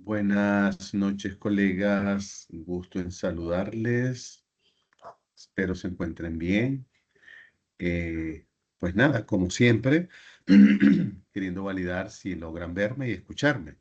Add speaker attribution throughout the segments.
Speaker 1: Buenas noches, colegas. Gusto en saludarles. Espero se encuentren bien. Pues nada, como siempre, queriendo validar si logran verme y escucharme.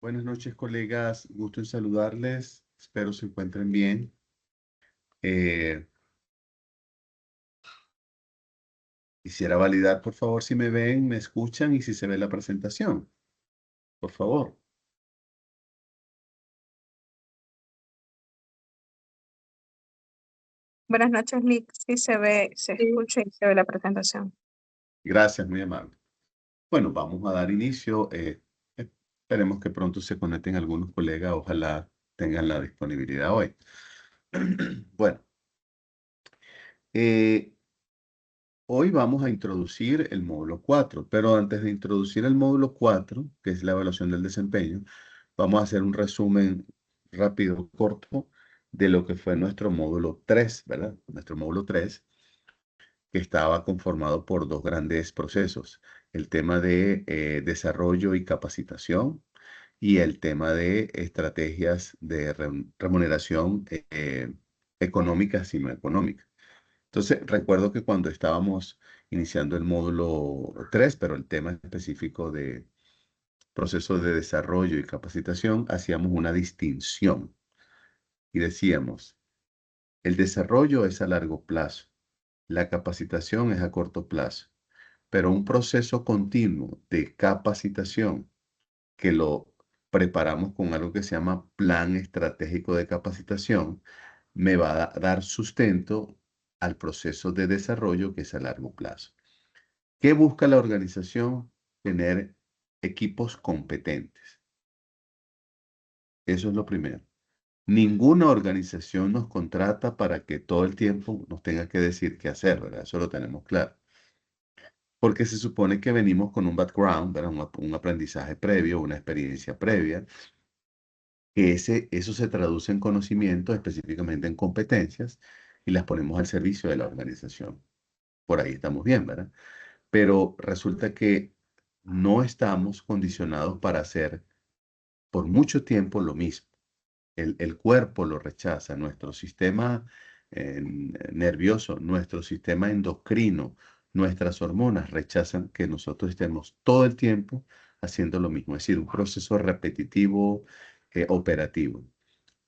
Speaker 1: Buenas noches, colegas. Gusto en saludarles. Espero se encuentren bien. Eh, Quisiera validar, por favor, si me ven, me escuchan y si se ve la presentación. Por favor.
Speaker 2: Buenas noches, Lick. Sí se ve, se escucha y se ve la presentación.
Speaker 1: Gracias, muy amable. Bueno, vamos a dar inicio. Esperemos que pronto se conecten algunos colegas. Ojalá tengan la disponibilidad hoy. Bueno, eh, hoy vamos a introducir el módulo 4, pero antes de introducir el módulo 4, que es la evaluación del desempeño, vamos a hacer un resumen rápido, corto, de lo que fue nuestro módulo 3, ¿verdad? Nuestro módulo 3, que estaba conformado por dos grandes procesos, el tema de desarrollo y capacitación y el tema de estrategias de remuneración económicas y no económicas. Entonces, recuerdo que cuando estábamos iniciando el módulo 3, pero el tema específico de procesos de desarrollo y capacitación, hacíamos una distinción y decíamos, el desarrollo es a largo plazo, la capacitación es a corto plazo, pero un proceso continuo de capacitación que lo preparamos con algo que se llama plan estratégico de capacitación, me va a dar sustento al proceso de desarrollo que es a largo plazo. ¿Qué busca la organización? Tener equipos competentes. Eso es lo primero. Ninguna organización nos contrata para que todo el tiempo nos tenga que decir qué hacer, ¿verdad? Eso lo tenemos claro. Porque se supone que venimos con un background, ¿verdad? Un aprendizaje previo, una experiencia previa, que eso se traduce en conocimiento, específicamente en competencias, y las ponemos al servicio de la organización. Por ahí estamos bien, ¿verdad? Pero resulta que no estamos condicionados para hacer por mucho tiempo lo mismo. El cuerpo lo rechaza, nuestro sistema nervioso, nuestro sistema endocrino, nuestras hormonas rechazan que nosotros estemos todo el tiempo haciendo lo mismo, es decir, un proceso repetitivo, operativo,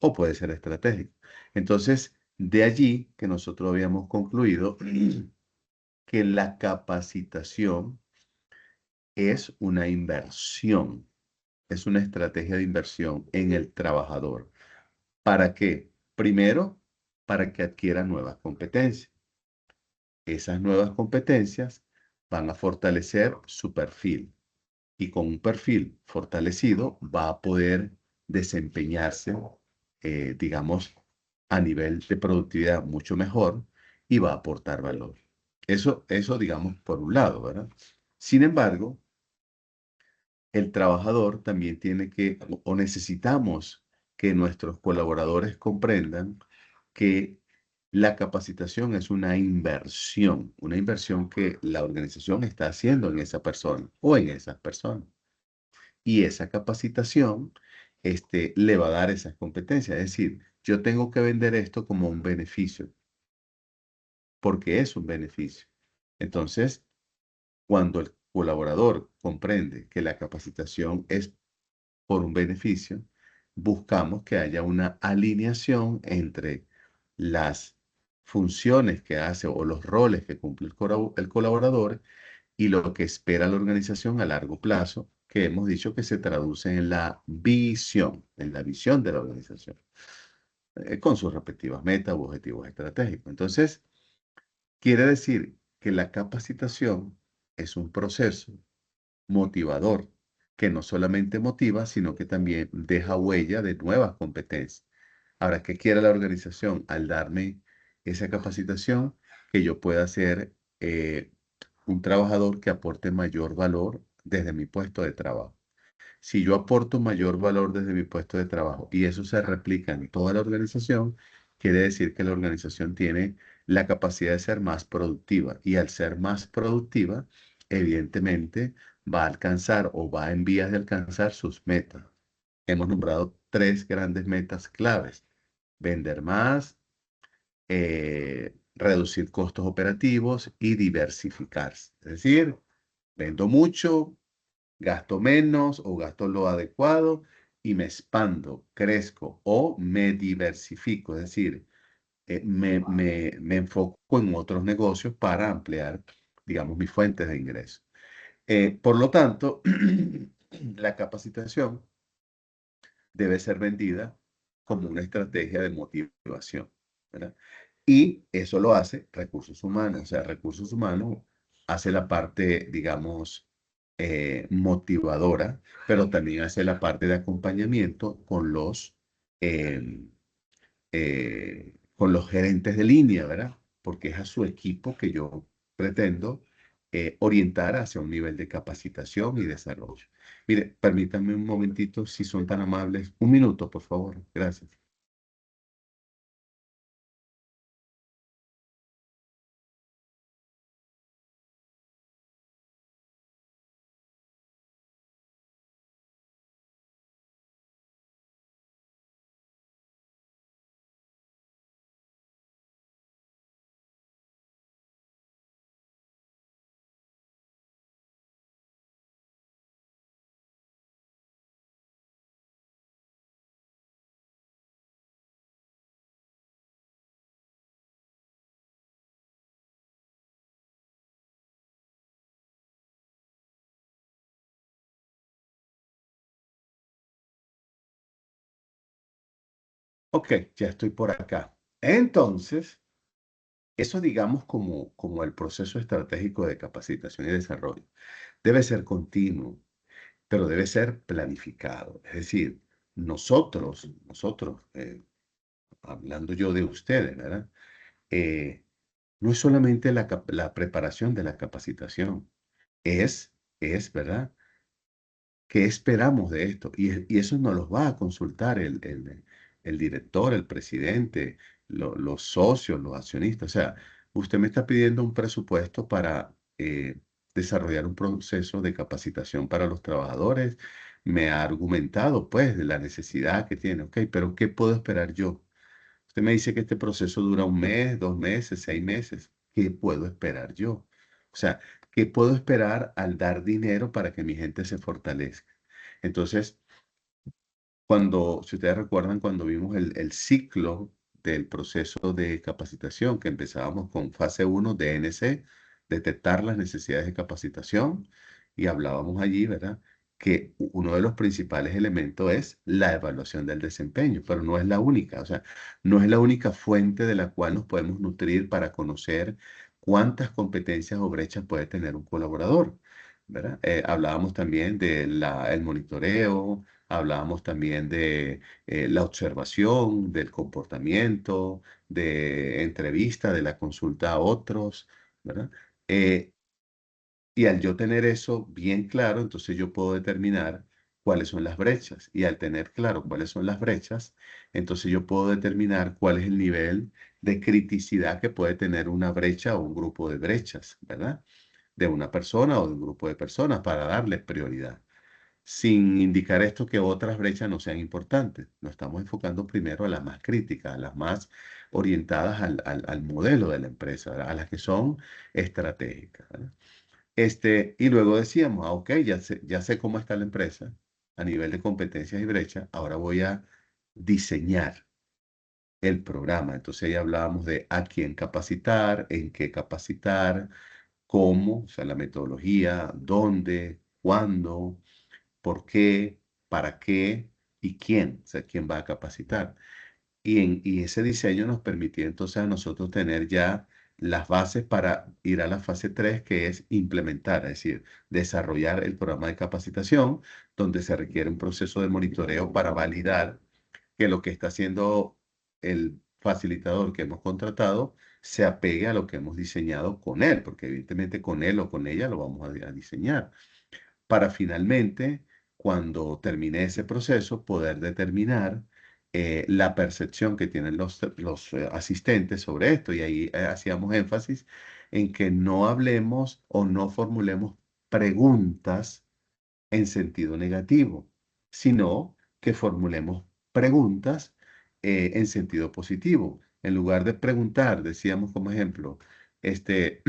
Speaker 1: o puede ser estratégico. Entonces, de allí que nosotros habíamos concluido que la capacitación es una inversión, es una estrategia de inversión en el trabajador. ¿Para qué? Primero, para que adquiera nuevas competencias. Esas nuevas competencias van a fortalecer su perfil y con un perfil fortalecido va a poder desempeñarse, digamos, a nivel de productividad mucho mejor y va a aportar valor. Eso, digamos, por un lado, ¿verdad? Sin embargo, el trabajador también tiene que, o necesitamos que nuestros colaboradores comprendan que la capacitación es una inversión que la organización está haciendo en esa persona o en esas personas. Y esa capacitación le va a dar esas competencias. Es decir, yo tengo que vender esto como un beneficio, porque es un beneficio. Entonces, cuando el colaborador comprende que la capacitación es por un beneficio, buscamos que haya una alineación entre las funciones que hace o los roles que cumple el colaborador y lo que espera la organización a largo plazo, que hemos dicho que se traduce en la visión de la organización, con sus respectivas metas u objetivos estratégicos. Entonces, quiere decir que la capacitación es un proceso motivador, que no solamente motiva, sino que también deja huella de nuevas competencias. Ahora, ¿qué quiere la organización al darme esa capacitación? Que yo pueda ser un trabajador que aporte mayor valor desde mi puesto de trabajo. Si yo aporto mayor valor desde mi puesto de trabajo y eso se replica en toda la organización, quiere decir que la organización tiene la capacidad de ser más productiva y al ser más productiva, evidentemente va a alcanzar o va en vías de alcanzar sus metas. Hemos nombrado tres grandes metas claves: vender más, reducir costos operativos y diversificarse. Es decir, vendo mucho, gasto menos o gasto lo adecuado y me expando, crezco o me diversifico, es decir, me enfoco en otros negocios para ampliar, digamos, mis fuentes de ingreso. Por lo tanto, la capacitación debe ser vendida como una estrategia de motivación, ¿verdad? Y eso lo hace recursos humanos, o sea, recursos humanos hace la parte, digamos, motivadora, pero también hace la parte de acompañamiento con los, em, con los gerentes de línea, ¿verdad? Porque es a su equipo que yo pretendo orientar hacia un nivel de capacitación y desarrollo. Mire, permítanme un momentito, si son tan amables. Un minuto, por favor. Gracias. Ok, ya estoy por acá. Entonces, eso digamos como el proceso estratégico de capacitación y desarrollo. Debe ser continuo, pero debe ser planificado. Es decir, nosotros, hablando yo de ustedes, ¿verdad? Eh, no es solamente la preparación de la capacitación, ¿verdad? ¿Qué esperamos de esto? Y eso nos los va a consultar el director, el presidente, los socios, los accionistas. O sea, usted me está pidiendo un presupuesto para desarrollar un proceso de capacitación para los trabajadores. Me ha argumentado, pues, de la necesidad que tiene. Ok, pero ¿qué puedo esperar yo? Usted me dice que este proceso dura un mes, 2 meses, 6 meses. ¿Qué puedo esperar yo? O sea, ¿qué puedo esperar al dar dinero para que mi gente se fortalezca? Entonces, si ustedes recuerdan, cuando vimos el ciclo del proceso de capacitación, que empezábamos con fase 1 DNC, detectar las necesidades de capacitación, y hablábamos allí, ¿verdad? Que uno de los principales elementos es la evaluación del desempeño, pero no es la única, o sea, no es la única fuente de la cual nos podemos nutrir para conocer cuántas competencias o brechas puede tener un colaborador, ¿verdad? Hablábamos también del el monitoreo. Hablábamos también de la observación del comportamiento, de entrevista, de la consulta a otros, ¿verdad? Eh, y al yo tener eso bien claro, entonces yo puedo determinar cuáles son las brechas. Y al tener claro cuáles son las brechas, entonces yo puedo determinar cuál es el nivel de criticidad que puede tener una brecha o un grupo de brechas, ¿verdad? De una persona o de un grupo de personas para darles prioridad, sin indicar esto que otras brechas no sean importantes. Nos estamos enfocando primero a las más críticas, a las más orientadas al modelo de la empresa, ¿verdad? A las que son estratégicas, ¿verdad? Y luego decíamos, ok, ya sé cómo está la empresa a nivel de competencias y brechas, ahora voy a diseñar el programa. Entonces ya hablábamos de a quién capacitar, en qué capacitar, cómo, o sea, la metodología, dónde, cuándo, por qué, para qué y quién, o sea, quién va a capacitar. Y ese diseño nos permitía entonces a nosotros tener ya las bases para ir a la fase 3, que es implementar, es decir, desarrollar el programa de capacitación, donde se requiere un proceso de monitoreo para validar que lo que está haciendo el facilitador que hemos contratado se apegue a lo que hemos diseñado con él, porque evidentemente con él o con ella lo vamos a diseñar para finalmente, cuando termine ese proceso, poder determinar la percepción que tienen los asistentes sobre esto. Y ahí hacíamos énfasis en que no hablemos o no formulemos preguntas en sentido negativo, sino que formulemos preguntas en sentido positivo. En lugar de preguntar, decíamos como ejemplo, este,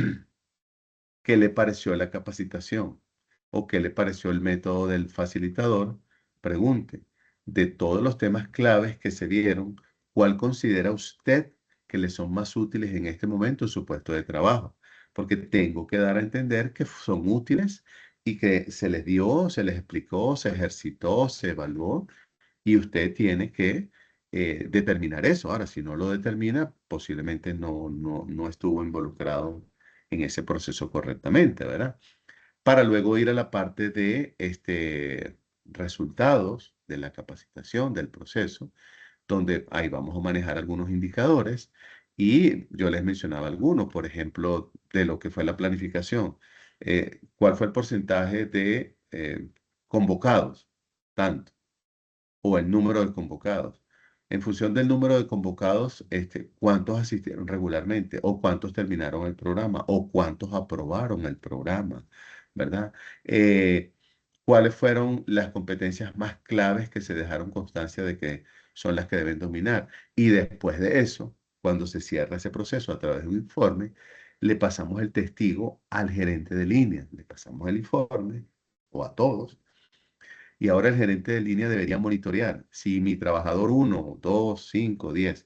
Speaker 1: qué le pareció la capacitación o qué le pareció el método del facilitador, pregunte, de todos los temas claves que se vieron, ¿cuál considera usted que le son más útiles en este momento en su puesto de trabajo? Porque tengo que dar a entender que son útiles y que se les dio, se les explicó, se ejercitó, se evaluó y usted tiene que determinar eso. Ahora, si no lo determina, posiblemente no estuvo involucrado en ese proceso correctamente, ¿verdad? Para luego ir a la parte de resultados de la capacitación, del proceso, donde ahí vamos a manejar algunos indicadores y yo les mencionaba algunos, por ejemplo, de lo que fue la planificación. ¿Cuál fue el porcentaje de convocados? Tanto o el número de convocados. En función del número de convocados, cuántos asistieron regularmente o cuántos terminaron el programa o cuántos aprobaron el programa, ¿verdad? Eh, ¿Cuáles fueron las competencias más claves que se dejaron constancia de que son las que deben dominar? Y después de eso, cuando se cierra ese proceso a través de un informe, le pasamos el testigo al gerente de línea, le pasamos el informe o a todos y ahora el gerente de línea debería monitorear si mi trabajador 1, 2, 5, 10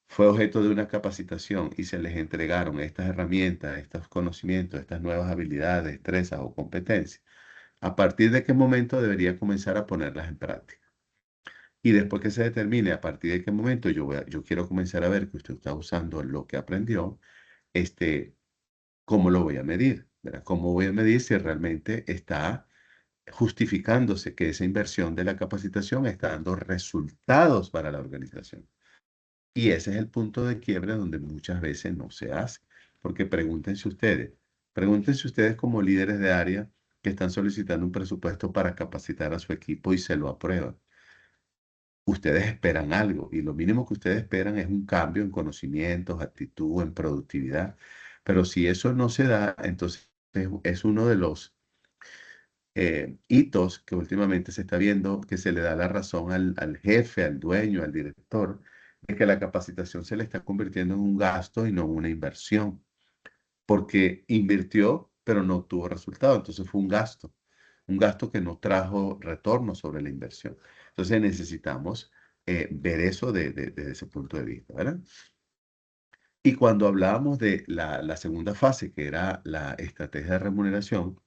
Speaker 1: fue objeto de una capacitación y se les entregaron estas herramientas, estos conocimientos, estas nuevas habilidades, destrezas o competencias. ¿A partir de qué momento debería comenzar a ponerlas en práctica? Y después que se determine a partir de qué momento yo quiero comenzar a ver que usted está usando lo que aprendió, ¿cómo lo voy a medir? ¿Verdad? ¿Cómo voy a medir si realmente está justificándose que esa inversión de la capacitación está dando resultados para la organización? Y ese es el punto de quiebre donde muchas veces no se hace. Porque pregúntense ustedes como líderes de área que están solicitando un presupuesto para capacitar a su equipo y se lo aprueban. Ustedes esperan algo y lo mínimo que ustedes esperan es un cambio en conocimientos, actitud, en productividad. Pero si eso no se da, entonces es uno de los hitos que últimamente se está viendo que se le da la razón al jefe, al dueño, al director, de que la capacitación se le está convirtiendo en un gasto y no en una inversión, porque invirtió, pero no obtuvo resultado, entonces fue un gasto que no trajo retorno sobre la inversión. Entonces necesitamos ver eso desde ese punto de vista, ¿verdad? Y cuando hablábamos de la segunda fase, que era la estrategia de remuneración,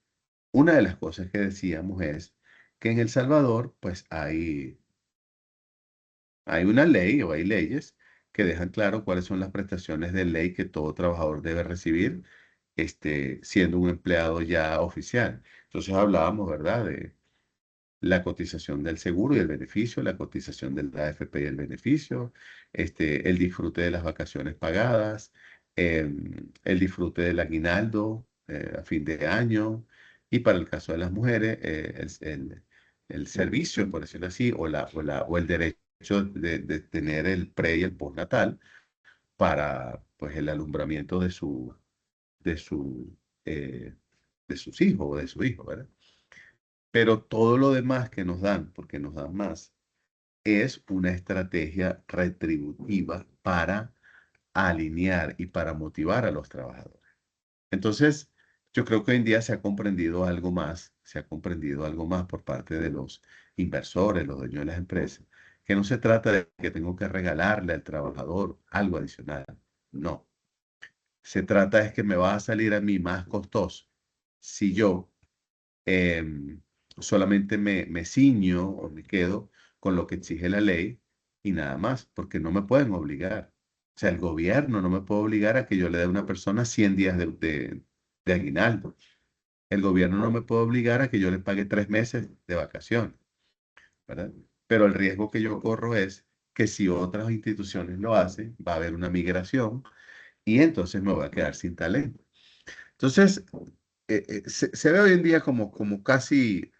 Speaker 1: una de las cosas que decíamos es que en El Salvador, pues hay una ley o hay leyes que dejan claro cuáles son las prestaciones de ley que todo trabajador debe recibir, siendo un empleado ya oficial. Entonces hablábamos, ¿verdad?, de la cotización del seguro y el beneficio, la cotización de la AFP y el beneficio, el disfrute de las vacaciones pagadas, el disfrute del aguinaldo a fin de año y para el caso de las mujeres, el servicio, por decirlo así, o el derecho de tener el pre y el postnatal para pues, el alumbramiento de su, eh, de sus hijos o de su hijo, ¿verdad? Pero todo lo demás que nos dan, porque nos dan más, es una estrategia retributiva para alinear y para motivar a los trabajadores. Entonces, yo creo que hoy en día se ha comprendido algo más, se ha comprendido algo más por parte de los inversores, los dueños de las empresas, que no se trata de que tengo que regalarle al trabajador algo adicional. No, se trata es que me va a salir a mí más costoso si yo em, solamente me ciño o me quedo con lo que exige la ley y nada más, porque no me pueden obligar. O sea, el gobierno no me puede obligar a que yo le dé a una persona 100 días de aguinaldo. El gobierno no me puede obligar a que yo le pague 3 meses de vacaciones, ¿verdad? Pero el riesgo que yo corro es que si otras instituciones lo hacen, va a haber una migración y entonces me voy a quedar sin talento. Entonces, se ve hoy en día como casi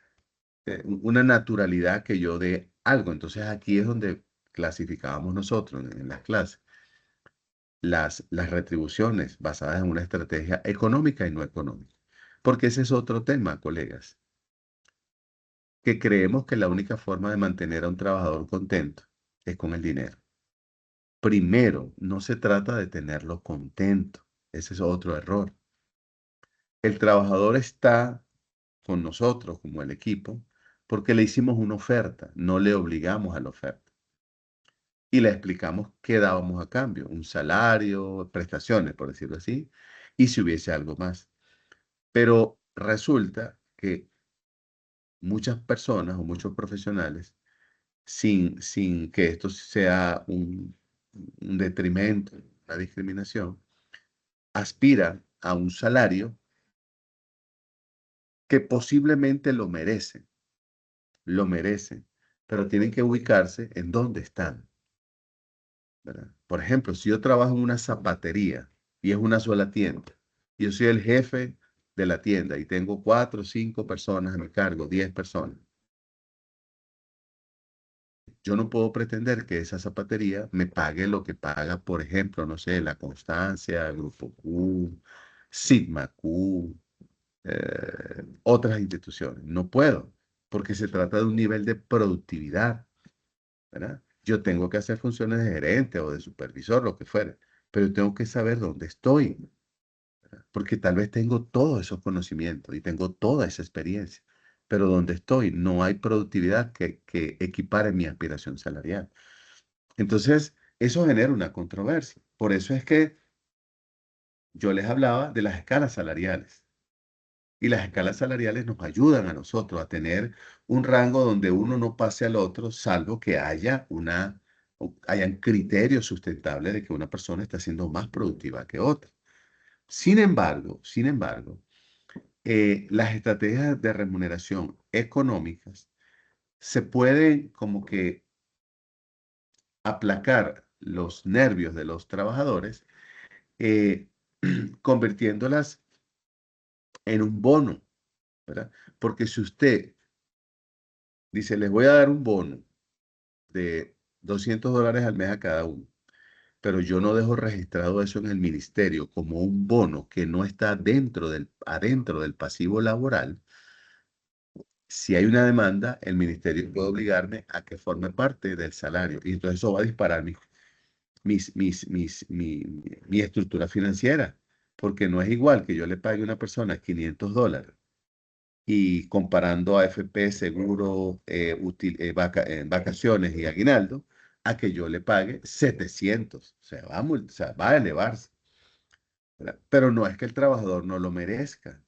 Speaker 1: una naturalidad que yo dé algo. Entonces aquí es donde clasificábamos nosotros en las clases las retribuciones basadas en una estrategia económica y no económica. Porque ese es otro tema, colegas, que creemos que la única forma de mantener a un trabajador contento es con el dinero. Primero, no se trata de tenerlo contento. Ese es otro error. El trabajador está con nosotros como el equipo porque le hicimos una oferta, no le obligamos a la oferta. Y le explicamos qué dábamos a cambio, un salario, prestaciones, por decirlo así, y si hubiese algo más. Pero resulta que muchas personas o muchos profesionales, sin que esto sea un detrimento, una discriminación, aspiran a un salario que posiblemente lo merecen, pero tienen que ubicarse en dónde están. ¿verdad? Por ejemplo, si yo trabajo en una zapatería y es una sola tienda, y yo soy el jefe de la tienda y tengo 4 o 5 personas a mi cargo, 10 personas. Yo no puedo pretender que esa zapatería me pague lo que paga, por ejemplo, no sé, La Constancia, Grupo Q, Sigma Q, otras instituciones. No puedo, porque se trata de un nivel de productividad, ¿verdad? Yo tengo que hacer funciones de gerente o de supervisor, lo que fuera, pero tengo que saber dónde estoy, porque tal vez tengo todos esos conocimientos y tengo toda esa experiencia, pero donde estoy no hay productividad que equipare mi aspiración salarial. Entonces, eso genera una controversia. Por eso es que yo les hablaba de las escalas salariales. Y las escalas salariales nos ayudan a nosotros a tener un rango donde uno no pase al otro, salvo que hayan criterios sustentables de que una persona está siendo más productiva que otra. Sin embargo, las estrategias de remuneración económicas se pueden como que aplacar los nervios de los trabajadores, eh, convirtiéndolas en un bono, ¿verdad? Porque si usted dice, les voy a dar un bono de $200 al mes a cada uno, pero yo no dejo registrado eso en el ministerio como un bono que no está adentro del pasivo laboral, si hay una demanda, el ministerio puede obligarme a que forme parte del salario. Y entonces eso va a disparar mi estructura financiera, porque no es igual que yo le pague a una persona $500 y comparando AFP, seguro, vacaciones y aguinaldo, a que yo le pague 700. O sea, o sea, va a elevarse, ¿verdad? Pero no es que el trabajador no lo merezca,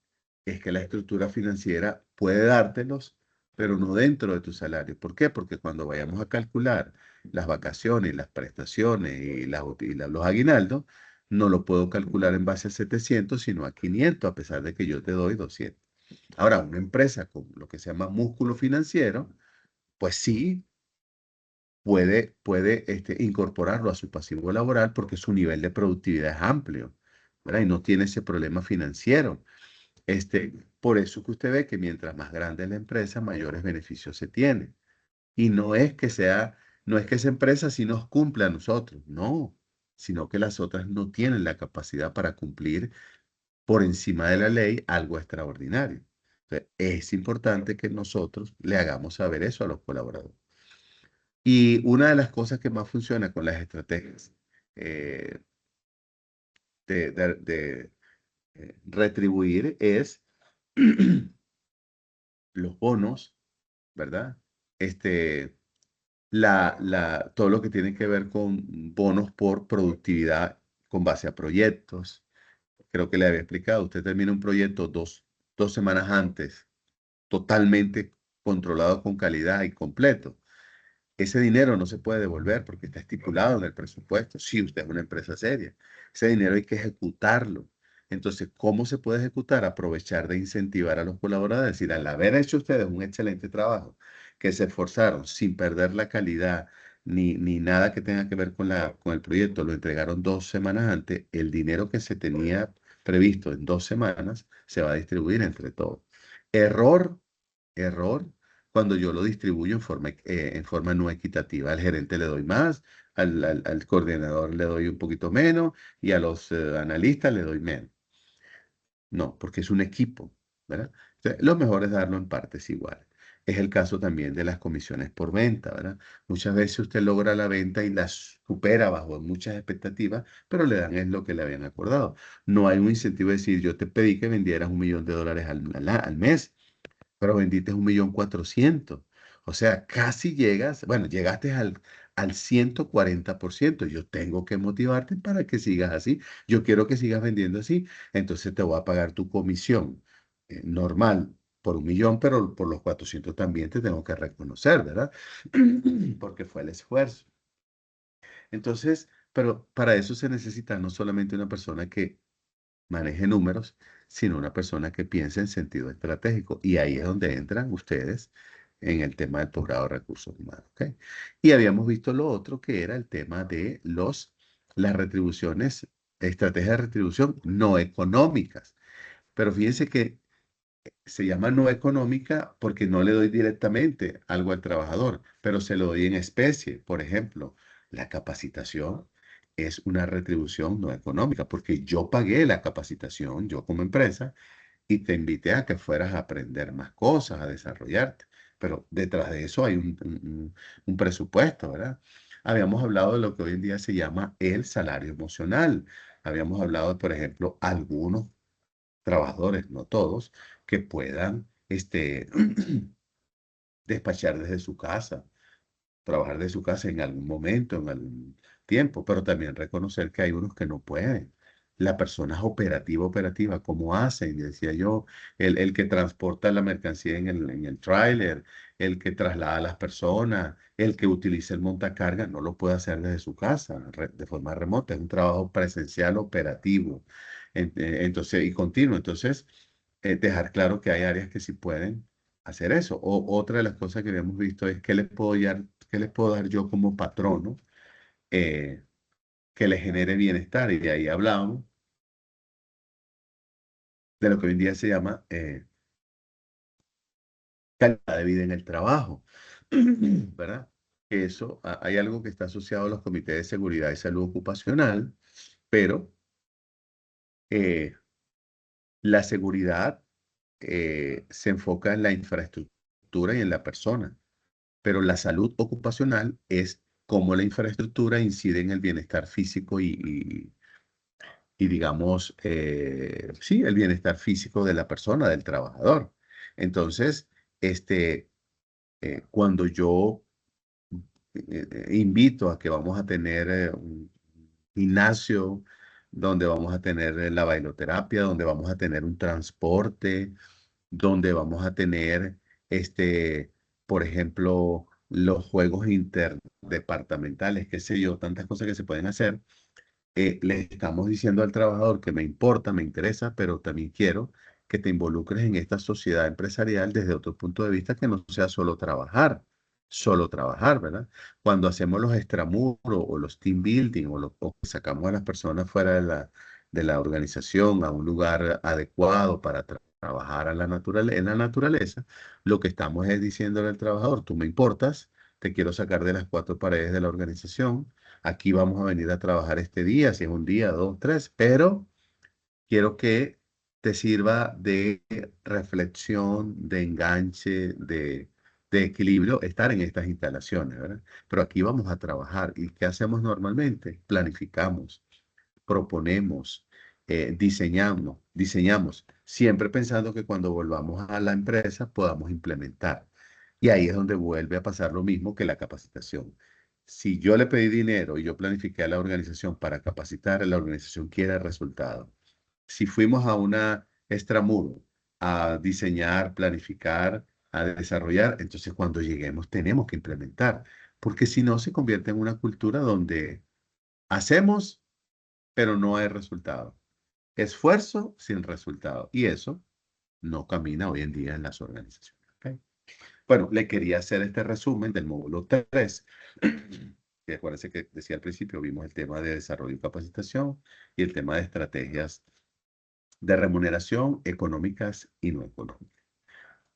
Speaker 1: es que la estructura financiera puede dártelos, pero no dentro de tu salario. ¿Por qué? Porque cuando vayamos a calcular las vacaciones, las prestaciones los aguinaldos, no lo puedo calcular en base a 700, sino a 500, a pesar de que yo te doy 200. Ahora, una empresa con lo que se llama músculo financiero, pues sí puede incorporarlo a su pasivo laboral porque su nivel de productividad es amplio, ¿verdad? Y no tiene ese problema financiero. Por eso que usted ve que mientras más grande es la empresa, mayores beneficios se tiene. Y no es que esa empresa sí nos cumpla a nosotros, no, sino que las otras no tienen la capacidad para cumplir por encima de la ley algo extraordinario. Entonces, es importante que nosotros le hagamos saber eso a los colaboradores. Y una de las cosas que más funciona con las estrategias eh, de retribuir es los bonos, ¿verdad? Este, todo lo que tiene que ver con bonos por productividad con base a proyectos. Creo que le había explicado, usted termina un proyecto dos semanas antes, totalmente controlado con calidad y completo. Ese dinero no se puede devolver porque está estipulado en el presupuesto. Si usted es una empresa seria, ese dinero hay que ejecutarlo. Entonces, ¿cómo se puede ejecutar? Aprovechar de incentivar a los colaboradores, es decir, al haber hecho ustedes un excelente trabajo, que se esforzaron sin perder la calidad ni nada que tenga que ver con el proyecto, lo entregaron 2 semanas antes, el dinero que se tenía previsto en 2 semanas se va a distribuir entre todos. Error, error cuando yo lo distribuyo en forma no equitativa. Al gerente le doy más, al coordinador le doy un poquito menos y a los analistas le doy menos. No, porque es un equipo, ¿verdad? Entonces, lo mejor es darlo en partes iguales. Es el caso también de las comisiones por venta, ¿verdad? Muchas veces usted logra la venta y la supera bajo muchas expectativas, pero le dan es lo que le habían acordado. No hay un incentivo de decir, yo te pedí que vendieras $1 millón al mes, pero vendiste 1.400.000. O sea, casi llegas, bueno, llegaste al 140%. Yo tengo que motivarte para que sigas así. Yo quiero que sigas vendiendo así. Entonces te voy a pagar tu comisión normal por 1 millón, pero por los 400 también te tengo que reconocer, ¿verdad? Porque fue el esfuerzo. Entonces, pero para eso se necesita no solamente una persona que maneje números, sino una persona que piense en sentido estratégico. Y ahí es donde entran ustedes, en el tema del posgrado de recursos humanos. ¿Ok? Y habíamos visto lo otro que era el tema de las retribuciones, estrategias de retribución no económicas. Pero fíjense que se llama no económica porque no le doy directamente algo al trabajador, pero se lo doy en especie. Por ejemplo, la capacitación es una retribución no económica porque yo pagué la capacitación, yo como empresa, y te invité a que fueras a aprender más cosas, a desarrollarte. Pero detrás de eso hay un presupuesto, ¿verdad? Habíamos hablado de lo que hoy en día se llama el salario emocional. Habíamos hablado de, por ejemplo, algunos trabajadores, no todos, que puedan despachar desde su casa, trabajar de su casa en algún momento, en algún tiempo, pero también reconocer que hay unos que no pueden. La persona es operativa, ¿cómo hacen? Decía yo, el que transporta la mercancía en el tráiler, el que traslada a las personas, el que utiliza el montacarga, no lo puede hacer desde su casa, de forma remota. Es un trabajo presencial operativo, entonces, y continuo. Entonces, dejar claro que hay áreas que sí pueden hacer eso. O otra de las cosas que habíamos visto es qué les puedo dar yo como patrono eh, que les genere bienestar. Y de ahí hablábamos de lo que hoy en día se llama calidad de vida en el trabajo, ¿verdad? Que eso, hay algo que está asociado a los comités de seguridad y salud ocupacional, pero eh, la seguridad se enfoca en la infraestructura y en la persona. Pero la salud ocupacional es cómo la infraestructura incide en el bienestar físico y digamos, sí, el bienestar físico de la persona, del trabajador. Entonces, cuando yo invito a que vamos a tener un gimnasio, donde vamos a tener la bailoterapia, donde vamos a tener un transporte, donde vamos a tener, este, por ejemplo, los juegos interdepartamentales, qué sé yo, tantas cosas que se pueden hacer. Le estamos diciendo al trabajador que me importa, me interesa, pero también quiero que te involucres en esta sociedad empresarial desde otro punto de vista que no sea solo trabajar, ¿verdad? Cuando hacemos los extramuros o los team building o que sacamos a las personas fuera de la organización a un lugar adecuado para trabajar en la naturaleza, lo que estamos es diciéndole al trabajador, tú me importas, te quiero sacar de las cuatro paredes de la organización. Aquí vamos a venir a trabajar este día, si es un día, dos, tres, pero quiero que te sirva de reflexión, de enganche, de equilibrio, estar en estas instalaciones, ¿verdad? Pero aquí vamos a trabajar. ¿Y qué hacemos normalmente? Planificamos, proponemos, diseñamos, siempre pensando que cuando volvamos a la empresa podamos implementar. Y ahí es donde vuelve a pasar lo mismo que la capacitación. Si yo le pedí dinero y yo planifiqué a la organización para capacitar, la organización quiere el resultado. Si fuimos a una extramuro a diseñar, planificar, a desarrollar, entonces cuando lleguemos tenemos que implementar, porque si no se convierte en una cultura donde hacemos pero no hay resultado. Esfuerzo sin resultado. Y eso no camina hoy en día en las organizaciones. ¿Ok? Bueno, le quería hacer este resumen del módulo 3. Que acuérdense que decía al principio, vimos el tema de desarrollo y capacitación y el tema de estrategias de remuneración económicas y no económicas.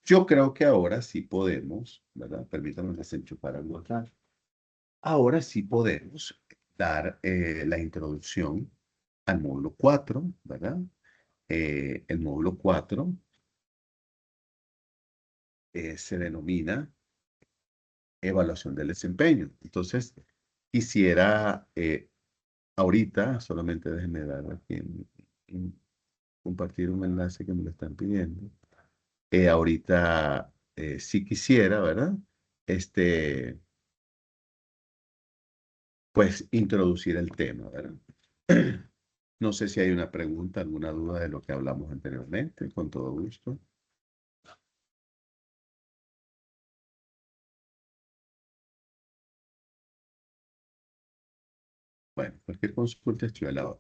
Speaker 1: Yo creo que ahora sí podemos, ¿verdad? Permítanme desenchufar algo acá. Ahora sí podemos dar la introducción al módulo 4, ¿verdad? El módulo 4 se denomina evaluación del desempeño. Entonces, quisiera ahorita, solamente déjenme dar aquí compartir un enlace que me lo están pidiendo. Ahorita sí quisiera, ¿verdad? Este, pues introducir el tema, ¿verdad? No sé si hay una pregunta, alguna duda de lo que hablamos anteriormente, con todo gusto. Bueno, cualquier consulta estoy a la hora.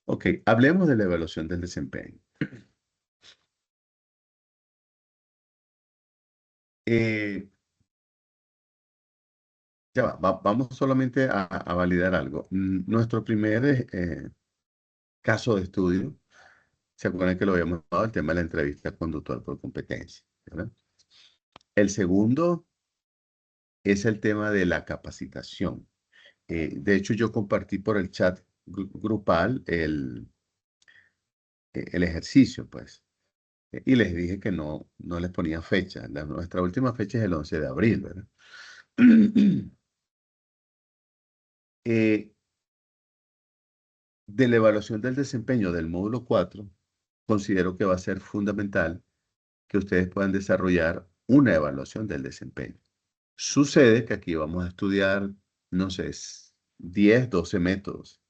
Speaker 1: Ok, hablemos de la evaluación del desempeño. Eh, ya vamos solamente a validar algo. Nuestro primer caso de estudio, ¿se acuerdan que lo habíamos dado? El tema de la entrevista conductual por competencia, ¿verdad? El segundo es el tema de la capacitación. De hecho, yo compartí por el chat grupal el ejercicio, pues, y les dije que no les ponía fecha. Nuestra última fecha es el 11 de abril, ¿verdad? Eh, de la evaluación del desempeño del módulo 4, considero que va a ser fundamental que ustedes puedan desarrollar una evaluación del desempeño. Sucede que aquí vamos a estudiar, no sé, 10, 12 métodos,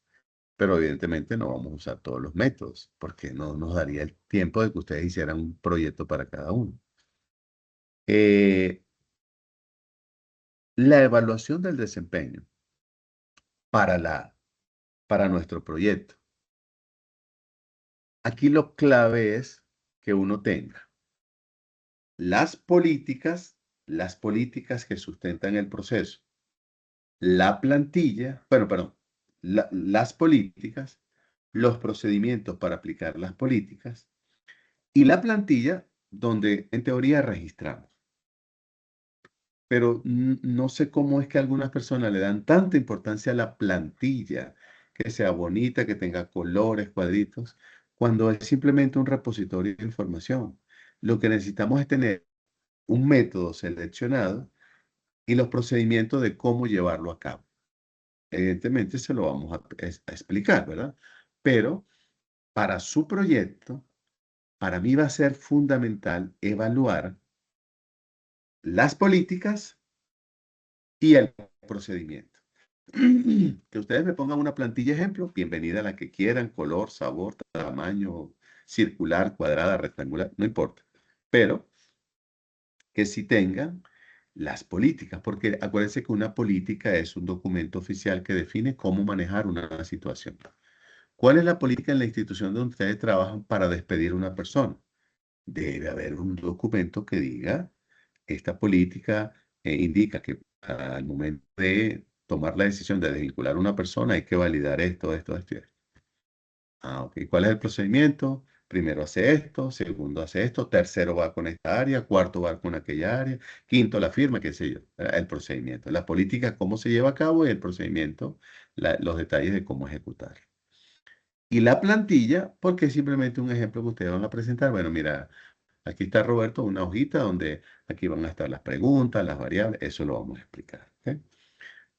Speaker 1: pero evidentemente no vamos a usar todos los métodos, porque no nos daría el tiempo de que ustedes hicieran un proyecto para cada uno. Eh, la evaluación del desempeño para, para nuestro proyecto. Aquí lo clave es que uno tenga las políticas que sustentan el proceso, la plantilla, bueno, perdón, las políticas, los procedimientos para aplicar las políticas y la plantilla donde en teoría registramos. Pero no sé cómo es que algunas personas le dan tanta importancia a la plantilla, que sea bonita, que tenga colores, cuadritos, cuando es simplemente un repositorio de información. Lo que necesitamos es tener un método seleccionado y los procedimientos de cómo llevarlo a cabo. Evidentemente se lo vamos a explicar, ¿verdad? Pero para su proyecto, para mí va a ser fundamental evaluar las políticas y el procedimiento. Que ustedes me pongan una plantilla ejemplo, bienvenida a la que quieran, color, sabor, tamaño, circular, cuadrada, rectangular, no importa. Pero que sí tengan las políticas, porque acuérdense que una política es un documento oficial que define cómo manejar una situación. ¿Cuál es la política en la institución donde ustedes trabajan para despedir a una persona? Debe haber un documento que diga, esta política indica que al momento de tomar la decisión de desvincular a una persona hay que validar esto, esto, esto y esto. Ah, ok. ¿Cuál es el procedimiento? Primero hace esto, segundo hace esto, tercero va con esta área, cuarto va con aquella área, quinto la firma, qué sé yo. El procedimiento, la política, cómo se lleva a cabo y el procedimiento, los detalles de cómo ejecutar. Y la plantilla, porque es simplemente un ejemplo que ustedes van a presentar. Bueno, mira, aquí está Roberto, una hojita donde aquí van a estar las preguntas, las variables, eso lo vamos a explicar. ¿Ok?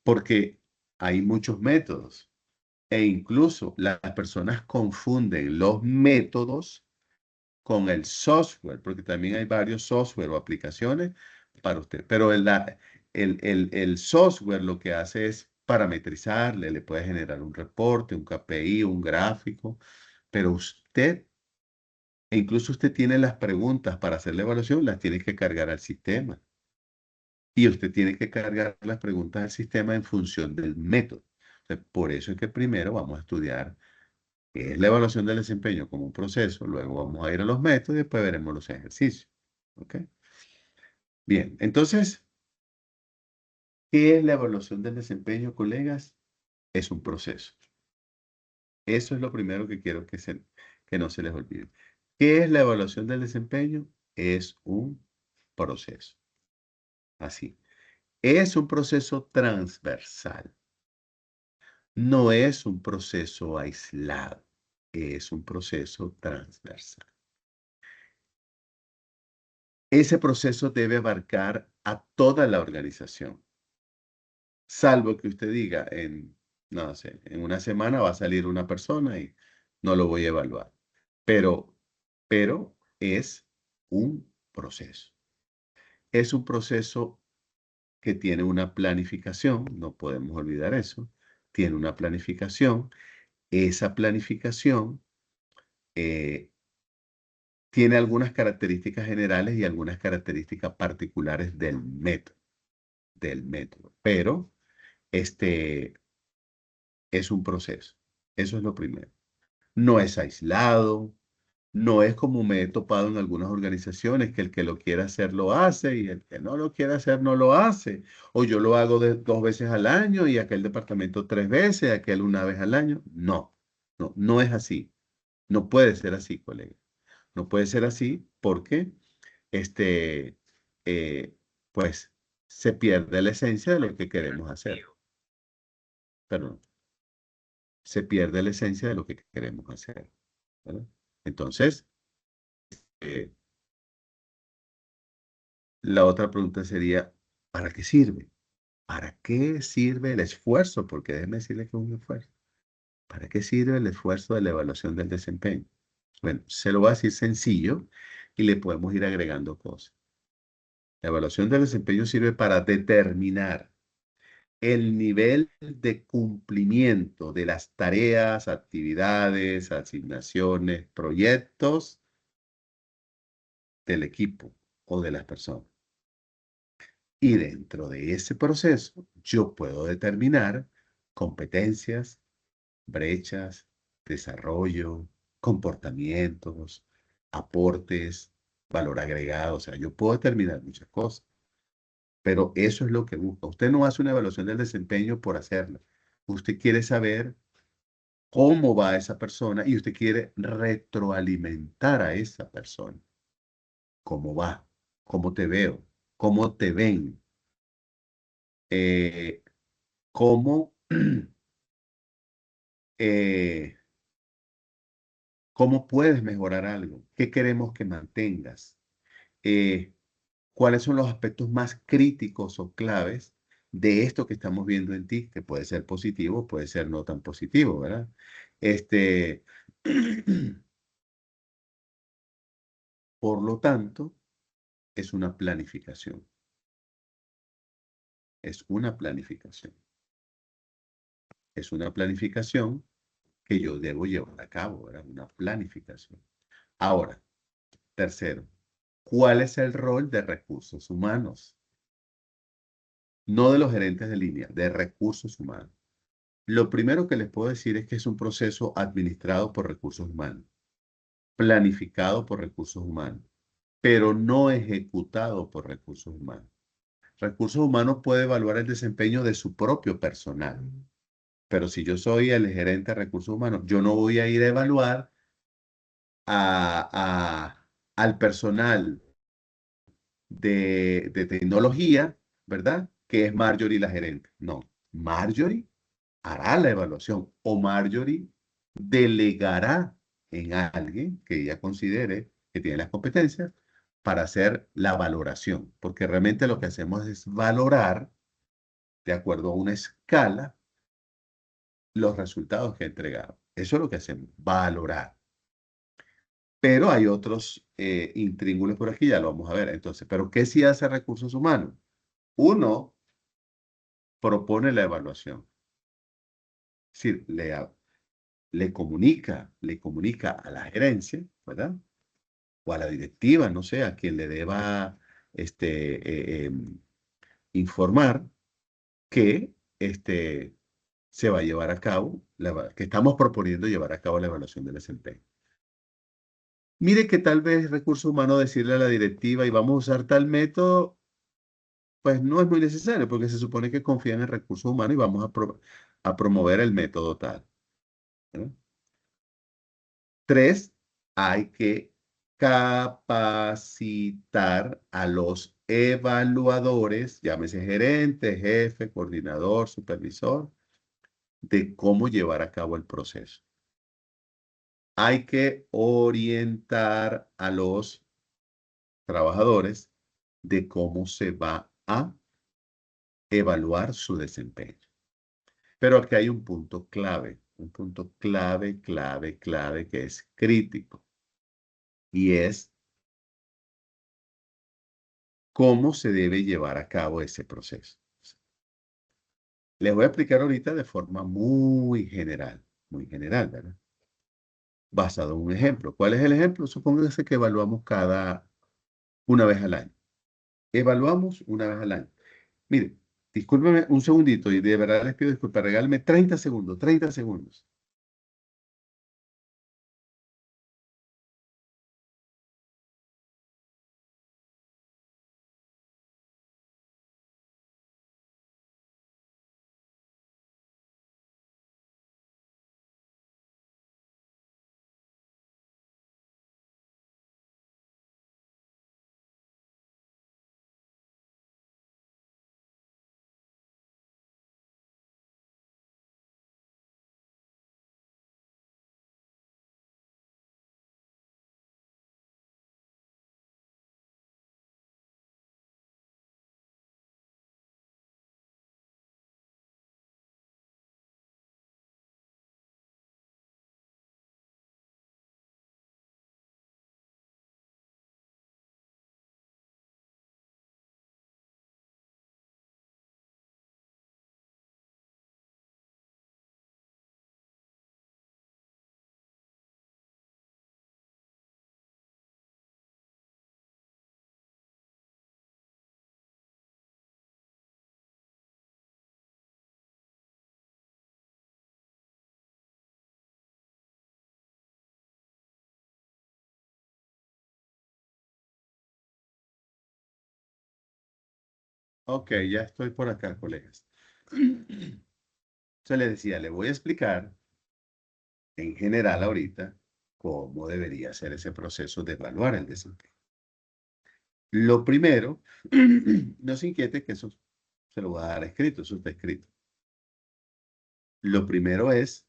Speaker 1: Porque hay muchos métodos e incluso las personas confunden los métodos con el software, porque también hay varios software o aplicaciones para usted. Pero el software lo que hace es parametrizarle, le puede generar un reporte, un KPI, un gráfico, pero usted, e incluso usted tiene las preguntas para hacer la evaluación, las tiene que cargar al sistema. Y usted tiene que cargar las preguntas al sistema en función del método. Entonces, por eso es que primero vamos a estudiar qué es la evaluación del desempeño como un proceso, luego vamos a ir a los métodos y después veremos los ejercicios. ¿Ok? Bien, entonces, ¿qué es la evaluación del desempeño, colegas? Es un proceso. Eso es lo primero que quiero que no se les olvide. ¿Qué es la evaluación del desempeño? Es un proceso. Así. Es un proceso transversal. No es un proceso aislado. Es un proceso transversal. Ese proceso debe abarcar a toda la organización, salvo que usted diga, no sé, en una semana va a salir una persona y no lo voy a evaluar. Pero, pero es un proceso. Es un proceso que tiene una planificación, no podemos olvidar eso, tiene una planificación. Esa planificación eh, tiene algunas características generales y algunas características particulares del método, pero este es un proceso. Eso es lo primero. No es aislado, No es como me he topado en algunas organizaciones que el que lo quiere hacer lo hace y el que no lo quiere hacer no lo hace. O yo lo hago 2 veces al año y aquel departamento 3 veces, aquel una vez al año. No, no, no es así. No puede ser así, colega. No puede ser así porque este, eh, pues se pierde la esencia de lo que queremos hacer. Perdón, se pierde la esencia de lo que queremos hacer, ¿verdad? Entonces, eh, la otra pregunta sería, ¿para qué sirve? ¿Para qué sirve el esfuerzo? Porque déjeme decirle que es un esfuerzo. ¿Para qué sirve el esfuerzo de la evaluación del desempeño? Bueno, se lo voy a decir sencillo y le podemos ir agregando cosas. La evaluación del desempeño sirve para determinar el nivel de cumplimiento de las tareas, actividades, asignaciones, proyectos del equipo o de las personas. Y dentro de ese proceso, yo puedo determinar competencias, brechas, desarrollo, comportamientos, aportes, valor agregado. O sea, yo puedo determinar muchas cosas, pero eso es lo que busca. Usted no hace una evaluación del desempeño por hacerla. Usted quiere saber cómo va esa persona y usted quiere retroalimentar a esa persona. ¿Cómo va? ¿Cómo te veo? ¿Cómo te ven? Eh, ¿Cómo, eh, cómo puedes mejorar algo? ¿Qué queremos que mantengas? Eh, ¿Cuáles son los aspectos más críticos o claves de esto que estamos viendo en ti? Que puede ser positivo, puede ser no tan positivo, ¿verdad? Este, por lo tanto, es una planificación. Es una planificación. Es una planificación que yo debo llevar a cabo, ¿verdad? Una planificación. Ahora, tercero, ¿cuál es el rol de recursos humanos? No de los gerentes de línea, de recursos humanos. Lo primero que les puedo decir es que es un proceso administrado por recursos humanos, planificado por recursos humanos, pero no ejecutado por recursos humanos. Recursos humanos puede evaluar el desempeño de su propio personal, pero si yo soy el gerente de recursos humanos, yo no voy a ir a evaluar al personal de tecnología, ¿verdad? Que es Marjorie la gerente. No, Marjorie hará la evaluación o Marjorie delegará en alguien que ella considere que tiene las competencias para hacer la valoración, porque realmente lo que hacemos es valorar de acuerdo a una escala los resultados que ha entregado. Eso es lo que hacemos, valorar. Pero hay otros intríngulos por aquí, ya lo vamos a ver. Entonces, ¿pero qué sí hace recursos humanos? Uno propone la evaluación. Es decir, le comunica a la gerencia, ¿verdad? O a la directiva, no sé, a quien le deba informar que se va a llevar a cabo, que estamos proponiendo llevar a cabo la evaluación del desempeño. Mire que tal vez recursos humanos decirle a la directiva y vamos a usar tal método, pues no es muy necesario porque se supone que confían en recursos humanos y vamos a promover el método tal, ¿no? Tres, hay que capacitar a los evaluadores, llámese gerente, jefe, coordinador, supervisor, de cómo llevar a cabo el proceso. Hay que orientar a los trabajadores de cómo se va a evaluar su desempeño. Pero aquí hay un punto clave, clave, clave que es crítico y es cómo se debe llevar a cabo ese proceso. Les voy a explicar ahorita de forma muy general, ¿verdad? Basado en un ejemplo. ¿Cuál es el ejemplo? Supóngase que evaluamos una vez al año. Evaluamos una vez al año. Mire, discúlpeme un segundito y de verdad les pido disculpas. Regálame 30 segundos, 30 segundos. Ok, ya estoy por acá, colegas. Se le decía, le voy a explicar en general ahorita cómo debería ser ese proceso de evaluar el desempeño. Lo primero, no se inquiete que eso se lo voy a dar escrito, eso está escrito. Lo primero es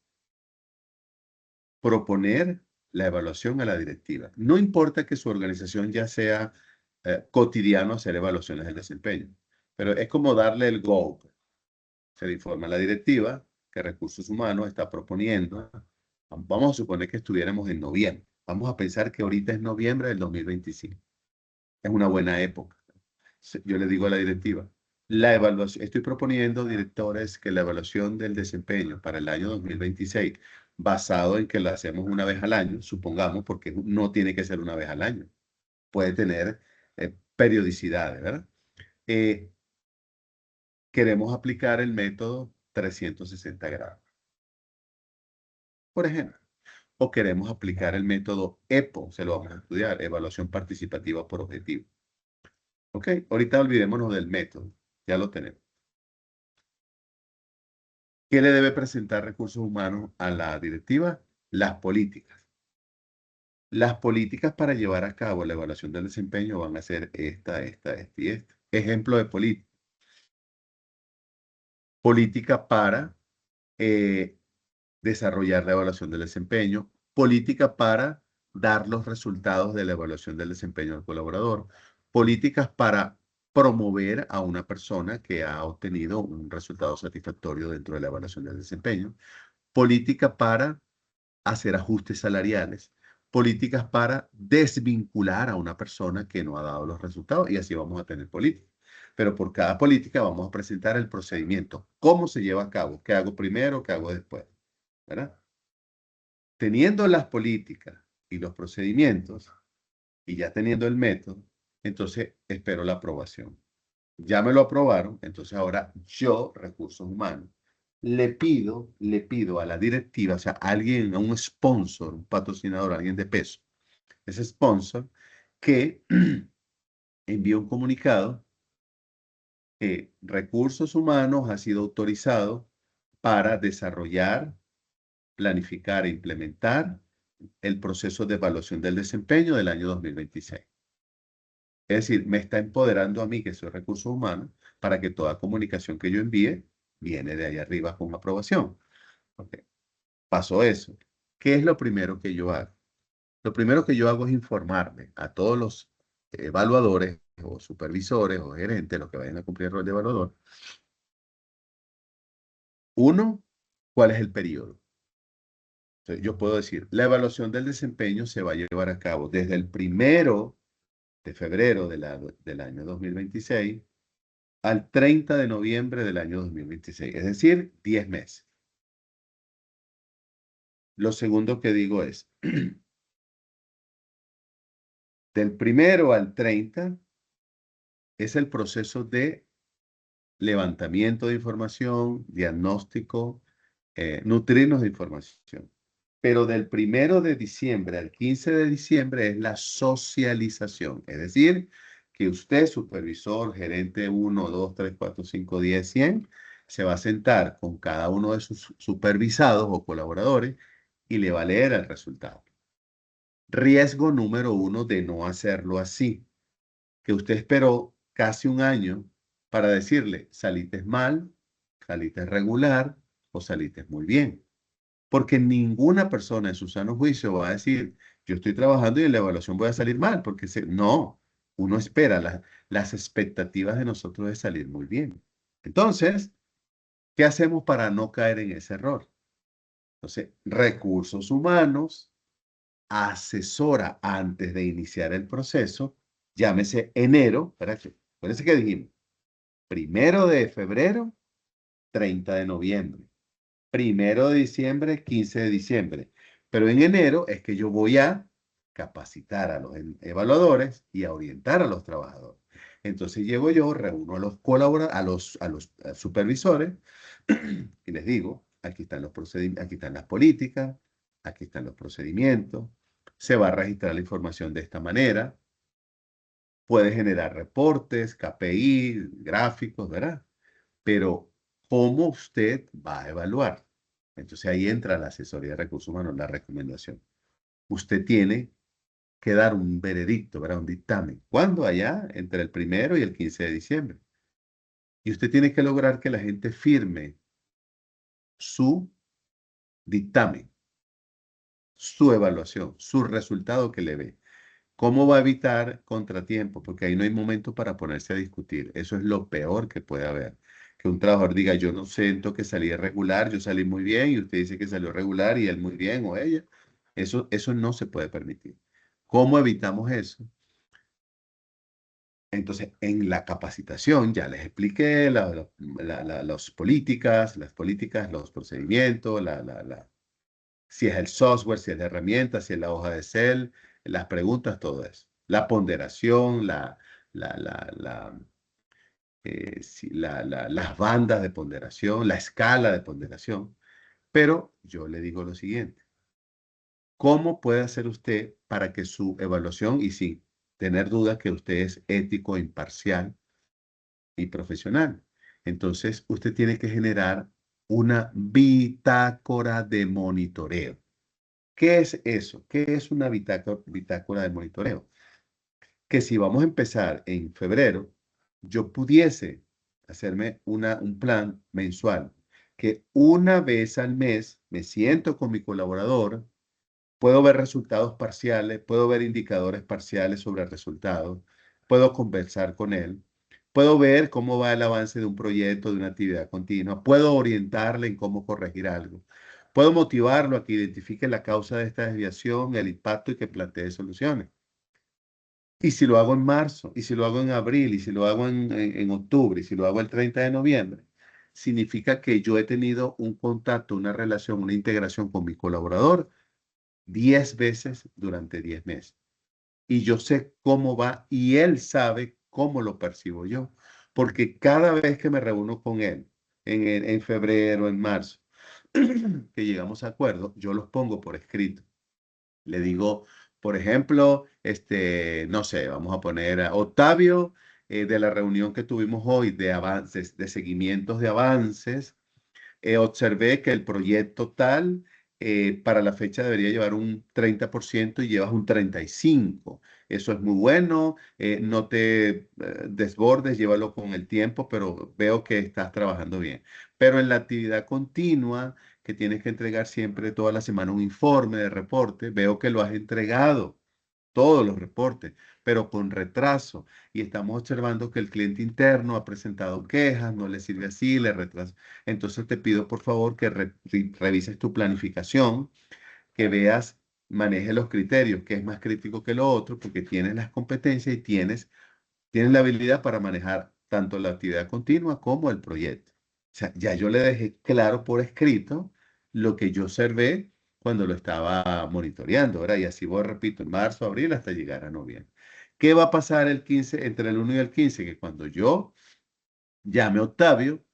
Speaker 1: proponer la evaluación a la directiva. No importa que su organización ya sea cotidiano hacer evaluaciones del desempeño, pero es como darle el go. Se le informa a la directiva que Recursos Humanos está proponiendo, vamos a suponer que estuviéramos en noviembre, vamos a pensar que ahorita es noviembre del 2025, es una buena época. Yo le digo a la directiva, la evaluación, estoy proponiendo, directores, que la evaluación del desempeño para el año 2026, basado en que la hacemos una vez al año, supongamos, porque no tiene que ser una vez al año, puede tener periodicidades, ¿verdad? Eh, Queremos aplicar el método 360 grados, por ejemplo, o queremos aplicar el método EPO, se lo vamos a estudiar, evaluación participativa por objetivo. ¿Ok? Ahorita olvidémonos del método, ya lo tenemos. ¿Qué le debe presentar Recursos Humanos a la directiva? Las políticas. Las políticas para llevar a cabo la evaluación del desempeño van a ser esta y esta. Ejemplo de política. Política para eh, desarrollar la evaluación del desempeño. Política para dar los resultados de la evaluación del desempeño del colaborador. Políticas para promover a una persona que ha obtenido un resultado satisfactorio dentro de la evaluación del desempeño. Política para hacer ajustes salariales, políticas para desvincular a una persona que no ha dado los resultados y así vamos a tener políticas. Pero por cada política vamos a presentar el procedimiento, cómo se lleva a cabo, qué hago primero, qué hago después, ¿verdad? Teniendo las políticas y los procedimientos y ya teniendo el método, entonces espero la aprobación. Ya me lo aprobaron, entonces ahora yo, Recursos Humanos, le pido a la directiva, o sea, a alguien, a un sponsor, un patrocinador, alguien de peso, ese sponsor, que envíe un comunicado que Recursos Humanos ha sido autorizado para desarrollar, planificar e implementar el proceso de evaluación del desempeño del año 2026. Es decir, me está empoderando a mí, que soy Recursos Humanos, para que toda comunicación que yo envíe viene de ahí arriba con aprobación. Ok. Pasó eso. ¿Qué es lo primero que yo hago? Lo primero que yo hago es informarme a todos los evaluadores o supervisores o gerentes, los que vayan a cumplir el rol de evaluador. Uno, ¿cuál es el periodo? Entonces, yo puedo decir, la evaluación del desempeño se va a llevar a cabo desde el 1 de febrero del año 2026 al 30 de noviembre del año 2026, es decir, 10 meses. Lo segundo que digo es, del 1 al 30 es el proceso de levantamiento de información, diagnóstico, nutrirnos de información. Pero del 1 de diciembre al 15 de diciembre es la socialización, es decir, que usted, supervisor, gerente 1, 2, 3, 4, 5, 10, 100, se va a sentar con cada uno de sus supervisados o colaboradores y le va a leer el resultado. Riesgo número uno de no hacerlo así, que usted esperó casi un año para decirle, saliste mal, saliste regular o saliste muy bien. Porque ninguna persona en su sano juicio va a decir, yo estoy trabajando y en la evaluación voy a salir mal, porque no, uno espera, las expectativas de nosotros es salir muy bien. Entonces, ¿qué hacemos para no caer en ese error? Entonces, recursos humanos asesora antes de iniciar el proceso, llámese enero, parece que dijimos, 1 de febrero, 30 de noviembre. 1 de diciembre, 15 de diciembre. Pero en enero es que yo voy a capacitar a los evaluadores y a orientar a los trabajadores. Entonces llego yo, reúno a los colaboradores, a los supervisores y les digo, aquí están los procedimientos, aquí están las políticas, aquí están los procedimientos, se va a registrar la información de esta manera, puede generar reportes, KPI, gráficos, ¿verdad? Pero, ¿cómo usted va a evaluar? Entonces ahí entra la asesoría de recursos humanos, la recomendación. Usted tiene que dar un veredicto, ¿verdad? Un dictamen. ¿Cuándo? Allá, entre el 1 y el 15 de diciembre. Y usted tiene que lograr que la gente firme su dictamen, su evaluación, su resultado que le ve. ¿Cómo va a evitar contratiempos? Porque ahí no hay momento para ponerse a discutir. Eso es lo peor que puede haber. Que un trabajador diga, yo no siento que salí irregular, yo salí muy bien y usted dice que salió regular y él muy bien o ella. Eso no se puede permitir. ¿Cómo evitamos eso? Entonces, en la capacitación ya les expliqué las políticas, los procedimientos, si es el software, si es la herramienta, si es la hoja de Excel, las preguntas, todo eso. La ponderación, las bandas de ponderación, la escala de ponderación. Pero yo le digo lo siguiente, ¿cómo puede hacer usted para que su evaluación, y sin tener duda que usted es ético, imparcial y profesional? Entonces, usted tiene que generar una bitácora de monitoreo. ¿Qué es eso? ¿Qué es una bitácora de monitoreo? Que si vamos a empezar en febrero, yo pudiese hacerme un plan mensual, que una vez al mes me siento con mi colaborador, puedo ver resultados parciales, puedo ver indicadores parciales sobre el resultado, puedo conversar con él, puedo ver cómo va el avance de un proyecto, de una actividad continua, puedo orientarle en cómo corregir algo, puedo motivarlo a que identifique la causa de esta desviación, el impacto y que plantee soluciones. Y si lo hago en marzo, y si lo hago en abril, y si lo hago en octubre, y si lo hago el 30 de noviembre, significa que yo he tenido un contacto, una relación, una integración con mi colaborador 10 veces durante 10 meses. Y yo sé cómo va y él sabe cómo lo percibo yo. Porque cada vez que me reúno con él, en febrero, en marzo, que llegamos a acuerdo, yo los pongo por escrito. Le digo, por ejemplo, no sé, vamos a poner a Octavio, de la reunión que tuvimos hoy de avances, de seguimientos de avances, observé que el proyecto tal para la fecha debería llevar un 30% y llevas un 35%. Eso es muy bueno, no te desbordes, llévalo con el tiempo, pero veo que estás trabajando bien. Pero en la actividad continua, que tienes que entregar siempre toda la semana un informe de reporte, veo que lo has entregado todos los reportes, pero con retraso. Y estamos observando que el cliente interno ha presentado quejas, no le sirve así, le retrasa. Entonces te pido por favor que revises tu planificación, que veas, maneje los criterios, que es más crítico que lo otro, porque tienes las competencias y tienes la habilidad para manejar tanto la actividad continua como el proyecto. O sea, ya yo le dejé claro por escrito lo que yo observé cuando lo estaba monitoreando, ¿verdad? Y así voy, repito, en marzo, abril, hasta llegar a noviembre. ¿Qué va a pasar el 15, entre el 1 y el 15? Que cuando yo llame a Octavio,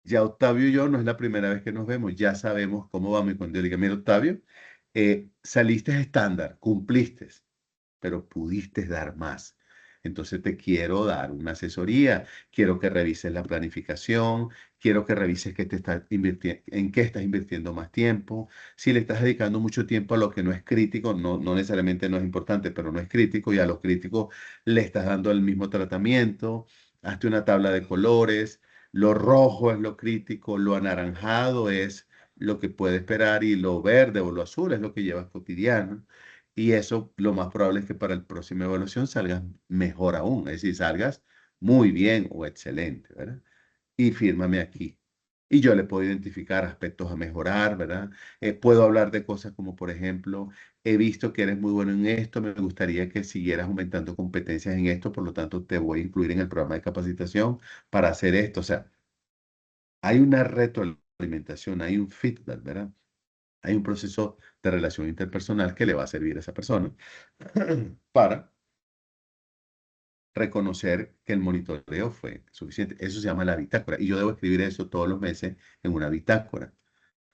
Speaker 1: ya Octavio y yo no es la primera vez que nos vemos, ya sabemos cómo vamos. Y cuando yo le diga, mira, Octavio, saliste estándar, cumpliste, pero pudiste dar más. Entonces te quiero dar una asesoría, quiero que revises la planificación, quiero que revises qué te estás en qué estás invirtiendo más tiempo, si le estás dedicando mucho tiempo a lo que no es crítico, no necesariamente no es importante, pero no es crítico, y a los críticos le estás dando el mismo tratamiento, hazte una tabla de colores, lo rojo es lo crítico, lo anaranjado es lo que puede esperar y lo verde o lo azul es lo que llevas cotidiano. Y eso lo más probable es que para la próxima evaluación salgas mejor aún, es decir, salgas muy bien o excelente, ¿verdad? Y fírmame aquí. Y yo le puedo identificar aspectos a mejorar, ¿verdad? Puedo hablar de cosas como, por ejemplo, he visto que eres muy bueno en esto, me gustaría que siguieras aumentando competencias en esto, por lo tanto te voy a incluir en el programa de capacitación para hacer esto. O sea, hay una retroalimentación, hay un feedback, ¿verdad? Hay un proceso de relación interpersonal que le va a servir a esa persona para reconocer que el monitoreo fue suficiente. Eso se llama la bitácora. Y yo debo escribir eso todos los meses en una bitácora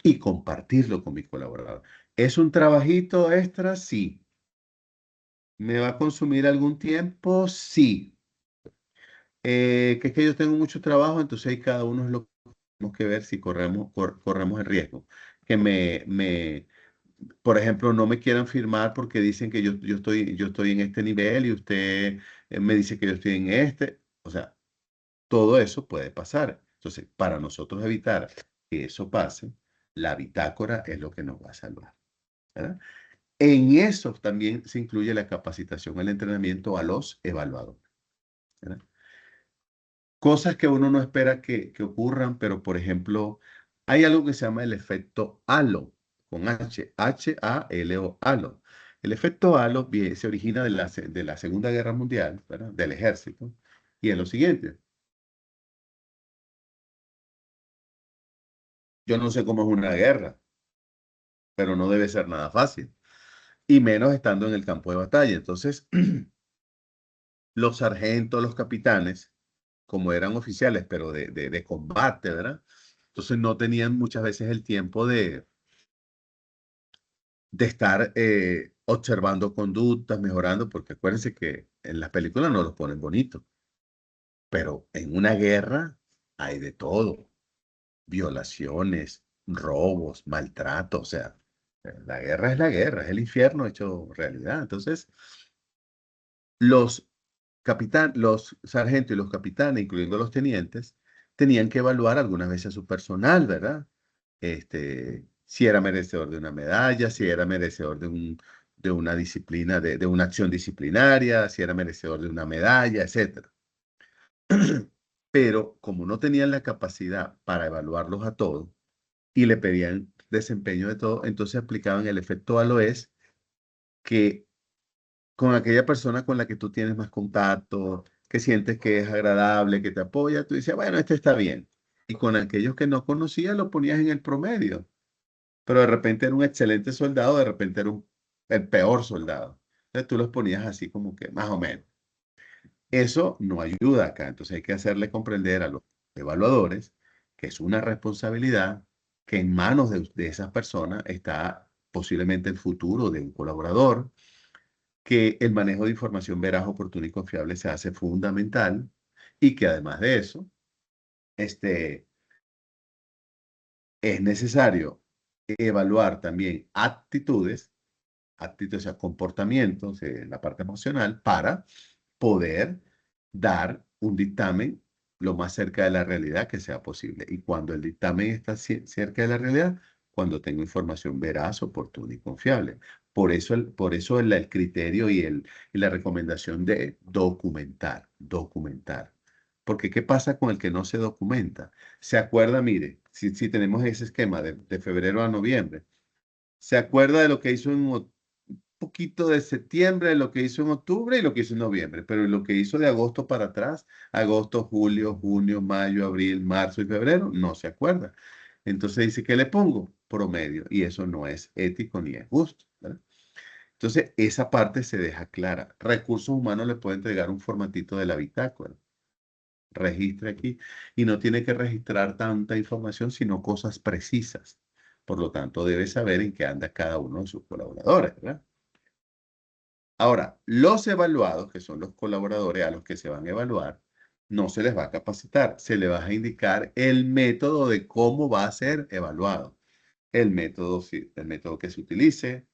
Speaker 1: y compartirlo con mi colaborador. ¿Es un trabajito extra? Sí. ¿Me va a consumir algún tiempo? Sí. Que es que yo tengo mucho trabajo, entonces ahí cada uno es lo que tenemos que ver si corremos el riesgo. Que por ejemplo, no me quieran firmar porque dicen que yo estoy en este nivel y usted me dice que yo estoy en este. O sea, todo eso puede pasar. Entonces, para nosotros evitar que eso pase, la bitácora es lo que nos va a salvar, ¿verdad? En eso también se incluye la capacitación, el entrenamiento a los evaluadores, ¿verdad? Cosas que uno no espera que ocurran, pero por ejemplo, hay algo que se llama el efecto halo, con H-A-L-O, halo. El efecto halo se origina de la Segunda Guerra Mundial, ¿verdad? Del ejército, y es lo siguiente. Yo no sé cómo es una guerra, pero no debe ser nada fácil, y menos estando en el campo de batalla. Entonces, los sargentos, los capitanes, como eran oficiales, pero de combate, ¿verdad? Entonces no tenían muchas veces el tiempo de estar observando conductas, mejorando, porque acuérdense que en las películas no los ponen bonitos, pero en una guerra hay de todo, violaciones, robos, maltrato, o sea, la guerra es la guerra, es el infierno hecho realidad. Entonces, los los sargentos y los capitanes, incluyendo los tenientes, tenían que evaluar algunas veces a su personal, ¿verdad? Si era merecedor de una medalla, si era merecedor de una disciplina, de una acción disciplinaria, si era merecedor de una medalla, etcétera. Pero como no tenían la capacidad para evaluarlos a todos y le pedían desempeño de todo, entonces aplicaban el efecto Aloes, que con aquella persona con la que tú tienes más contacto, que sientes que es agradable, que te apoya, tú dices, bueno, este está bien. Y con aquellos que no conocías, lo ponías en el promedio. Pero de repente era un excelente soldado, de repente era el peor soldado. Entonces tú los ponías así como que más o menos. Eso no ayuda acá. Entonces hay que hacerle comprender a los evaluadores que es una responsabilidad, que en manos de esas personas está posiblemente el futuro de un colaborador, que el manejo de información veraz, oportuna y confiable se hace fundamental, y que además de eso, este, es necesario evaluar también actitudes, o sea, comportamientos, la parte emocional, para poder dar un dictamen lo más cerca de la realidad que sea posible. Y cuando el dictamen está cerca de la realidad, cuando tengo información veraz, oportuna y confiable. Por eso el criterio y la recomendación de documentar. Porque ¿qué pasa con el que no se documenta? Se acuerda, mire, si tenemos ese esquema de febrero a noviembre, se acuerda de lo que hizo en poquito de septiembre, lo que hizo en octubre y lo que hizo en noviembre, pero lo que hizo de agosto para atrás, agosto, julio, junio, mayo, abril, marzo y febrero, no se acuerda. Entonces dice, ¿qué le pongo? Promedio. Y eso no es ético ni es justo, ¿verdad? Entonces, esa parte se deja clara. Recursos Humanos le puede entregar un formatito de la bitácora. Registre aquí y no tiene que registrar tanta información, sino cosas precisas. Por lo tanto, debe saber en qué anda cada uno de sus colaboradores, ¿verdad? Ahora, los evaluados, que son los colaboradores a los que se van a evaluar, no se les va a capacitar, se les va a indicar el método de cómo va a ser evaluado, el método que se utilice,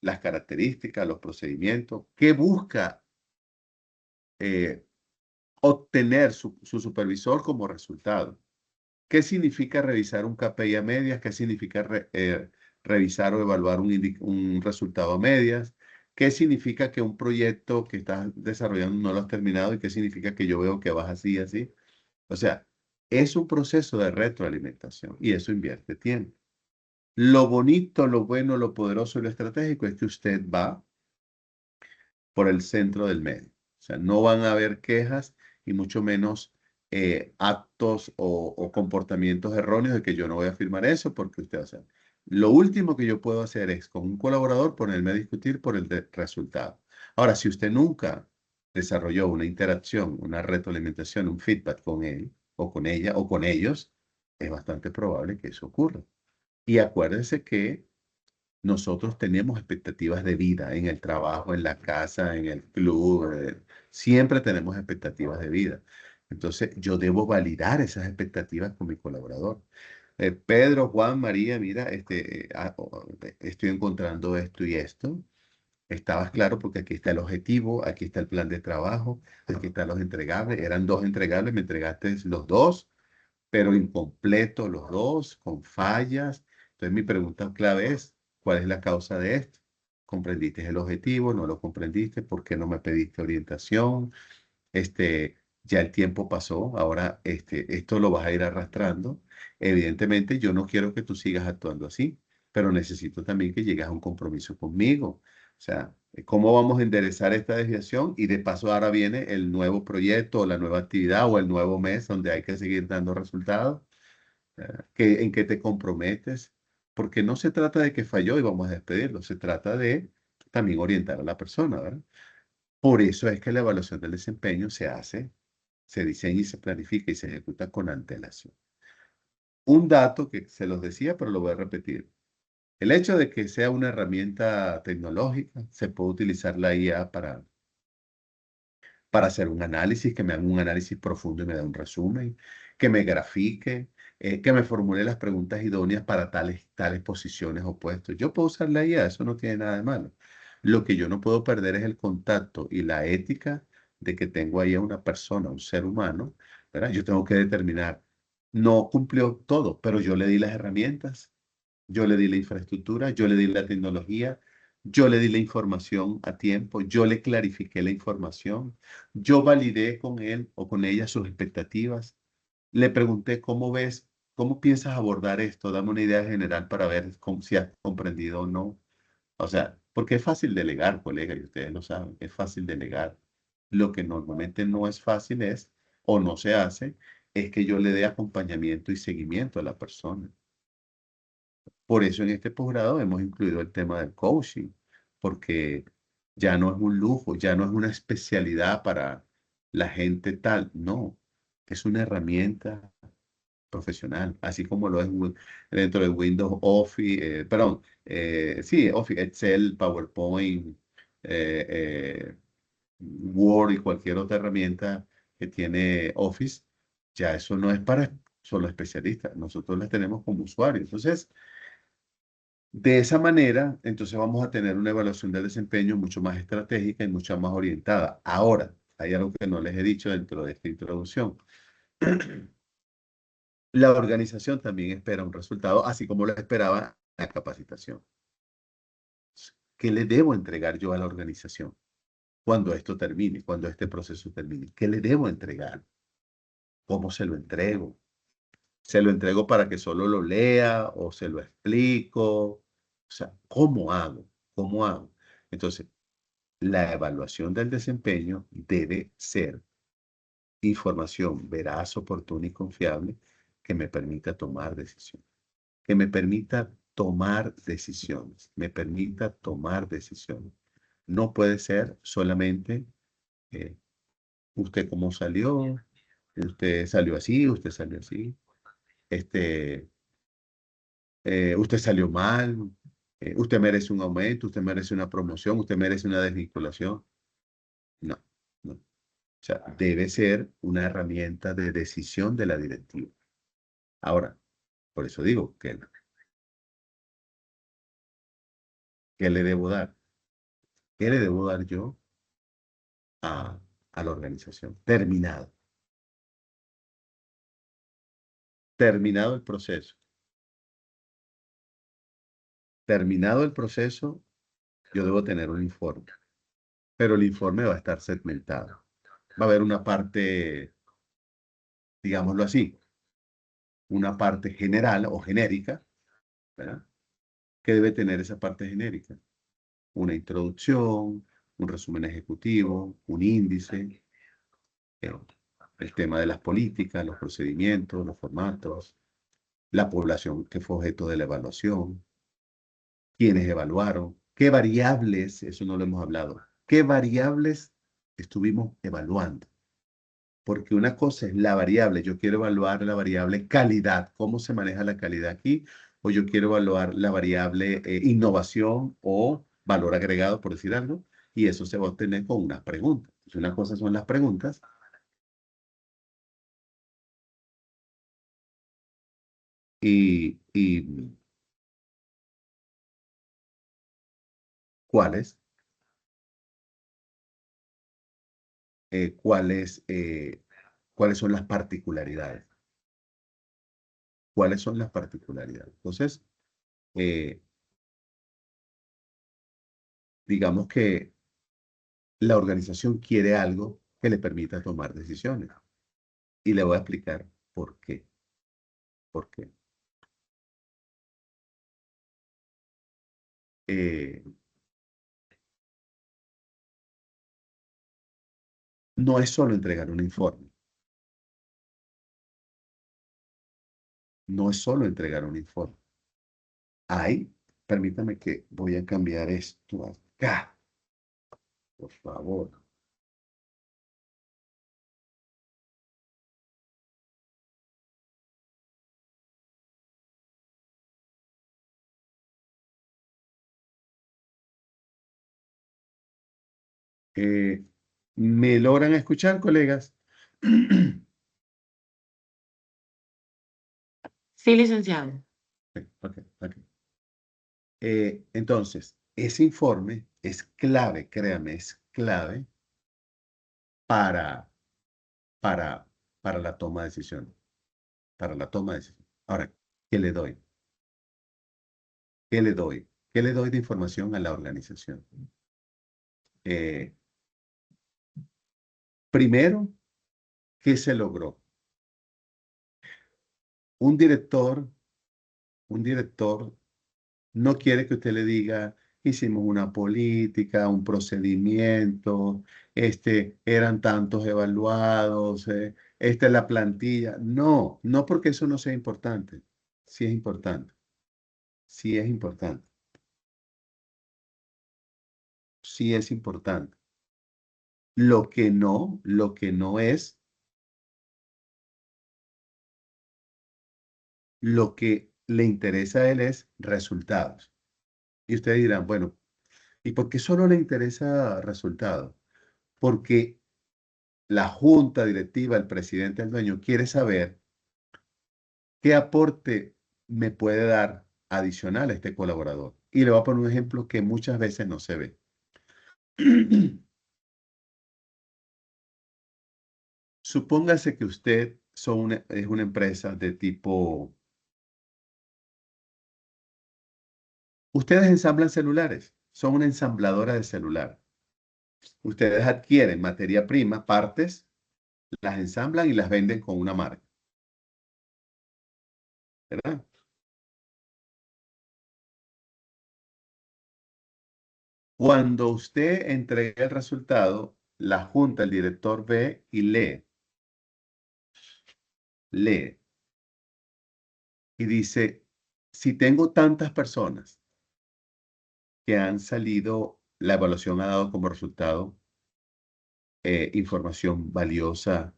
Speaker 1: las características, los procedimientos, qué busca eh, obtener su supervisor como resultado. ¿Qué significa revisar un KPI a medias? ¿Qué significa revisar o evaluar un resultado a medias? ¿Qué significa que un proyecto que estás desarrollando no lo has terminado? ¿Y qué significa que yo veo que vas así, así? O sea, es un proceso de retroalimentación y eso invierte tiempo. Lo bonito, lo bueno, lo poderoso y lo estratégico es que usted va por el centro del medio. O sea, no van a haber quejas y mucho menos actos o comportamientos erróneos de que yo no voy a firmar eso porque usted va a hacer. Lo último que yo puedo hacer es con un colaborador ponerme a discutir por el resultado. Ahora, si usted nunca desarrolló una interacción, una retroalimentación, un feedback con él o con ella o con ellos, es bastante probable que eso ocurra. Y acuérdense que nosotros tenemos expectativas de vida en el trabajo, en la casa, en el club. Siempre tenemos expectativas de vida. Entonces, yo debo validar esas expectativas con mi colaborador. Pedro, Juan, María, mira, estoy encontrando esto y esto. Estabas claro porque aquí está el objetivo, aquí está el plan de trabajo, aquí están los entregables. Eran dos entregables, me entregaste los dos, pero incompletos los dos, con fallas. Entonces mi pregunta clave es, ¿cuál es la causa de esto? ¿Comprendiste el objetivo? ¿No lo comprendiste? ¿Por qué no me pediste orientación? Ya el tiempo pasó, ahora esto lo vas a ir arrastrando. Evidentemente, yo no quiero que tú sigas actuando así, pero necesito también que llegues a un compromiso conmigo. O sea, ¿cómo vamos a enderezar esta desviación? Y de paso ahora viene el nuevo proyecto o la nueva actividad o el nuevo mes donde hay que seguir dando resultados. ¿En qué te comprometes? Porque no se trata de que falló y vamos a despedirlo, se trata de también orientar a la persona, ¿verdad? Por eso es que la evaluación del desempeño se diseña y se planifica y se ejecuta con antelación. Un dato que se los decía, pero lo voy a repetir. El hecho de que sea una herramienta tecnológica, se puede utilizar la IA para hacer un análisis, que me haga un análisis profundo y me dé un resumen, que me grafique, que me formule las preguntas idóneas para tales posiciones o puestos. Yo puedo usar la IA, eso no tiene nada de malo. Lo que yo no puedo perder es el contacto y la ética de que tengo ahí a una persona, un ser humano, ¿verdad? Yo tengo que determinar, no cumplió todo, pero yo le di las herramientas, yo le di la infraestructura, yo le di la tecnología, yo le di la información a tiempo, yo le clarifiqué la información, yo validé con él o con ella sus expectativas. Le pregunté, ¿cómo ves? ¿Cómo piensas abordar esto? Dame una idea general para ver si has comprendido o no. O sea, porque es fácil delegar, colega, y ustedes lo saben, es fácil delegar. Lo que normalmente no es fácil es, o no se hace, es que yo le dé acompañamiento y seguimiento a la persona. Por eso en este posgrado hemos incluido el tema del coaching, porque ya no es un lujo, ya no es una especialidad para la gente tal, no, es una herramienta profesional, así como lo es dentro de Windows Office, perdón, sí, Office, Excel, PowerPoint, eh, eh, Word y cualquier otra herramienta que tiene Office, ya eso no es para solo especialistas, nosotros las tenemos como usuarios. Entonces, de esa manera, entonces vamos a tener una evaluación del desempeño mucho más estratégica y mucho más orientada. Ahora, hay algo que no les he dicho dentro de esta introducción. La organización también espera un resultado, así como lo esperaba la capacitación. ¿Qué le debo entregar yo a la organización cuando esto termine, cuando este proceso termine? ¿Qué le debo entregar? ¿Cómo se lo entrego? ¿Se lo entrego para que solo lo lea o se lo explico? O sea, ¿cómo hago? ¿Cómo hago? Entonces, la evaluación del desempeño debe ser información veraz, oportuna y confiable que me permita tomar decisiones, que me permita tomar decisiones, me permita tomar decisiones. No puede ser solamente eh, usted cómo salió, usted salió así, este, usted salió mal, usted merece un aumento, usted merece una promoción, usted merece una desvinculación. No, no. O sea, debe ser una herramienta de decisión de la directiva. Ahora, por eso digo que, ¿qué le debo dar? ¿Qué le debo dar yo a la organización? Terminado el proceso. Terminado el proceso, yo debo tener un informe, pero el informe va a estar segmentado. Va a haber una parte, digámoslo así, una parte general o genérica, ¿verdad? ¿Qué debe tener esa parte genérica? Una introducción, un resumen ejecutivo, un índice, eh, el tema de las políticas, los procedimientos, los formatos, la población que fue objeto de la evaluación, quiénes evaluaron, qué variables, eso no lo hemos hablado, qué variables estuvimos evaluando. Porque una cosa es la variable, yo quiero evaluar la variable calidad, cómo se maneja la calidad aquí. o yo quiero evaluar la variable innovación o valor agregado, por decir algo, y eso se va a obtener con una pregunta. Entonces, una cosa son las preguntas y cuáles, cuáles, cuáles son las particularidades. ¿Cuáles son las particularidades? Entonces, eh, digamos que la organización quiere algo que le permita tomar decisiones. Y le voy a explicar por qué. ¿Por qué? Eh, no es solo entregar un informe. No es solo entregar un informe. Hay, permítame que voy a cambiar esto acá, por favor. Eh, ¿Me logran escuchar, colegas?
Speaker 3: Sí, licenciado.
Speaker 1: Ok, ok. Entonces, ese informe es clave, créame, es clave para, para, para la toma de decisión. Para la toma de decisión. Ahora, ¿qué le doy? ¿Qué le doy? ¿Qué le doy de información a la organización? Eh, Primero, ¿qué se logró? Un director, un director no quiere que usted le diga, hicimos una política, un procedimiento, eran tantos evaluados, esta es la plantilla. No, no porque eso no sea importante. Sí es importante. Sí es importante. Sí es importante. Lo que no es, lo que le interesa a él es resultados. Y ustedes dirán, bueno, ¿y por qué solo le interesa resultados? Porque la junta directiva, el presidente, el dueño, quiere saber qué aporte me puede dar adicional a este colaborador. Y le voy a poner un ejemplo que muchas veces no se ve. Supóngase que usted es una empresa de tipo, ustedes ensamblan celulares, son una ensambladora de celular. Ustedes adquieren materia prima, partes, las ensamblan y las venden con una marca, ¿verdad? Cuando usted entrega el resultado, la junta, el director ve y lee y dice, si tengo tantas personas que han salido, la evaluación ha dado como resultado información valiosa,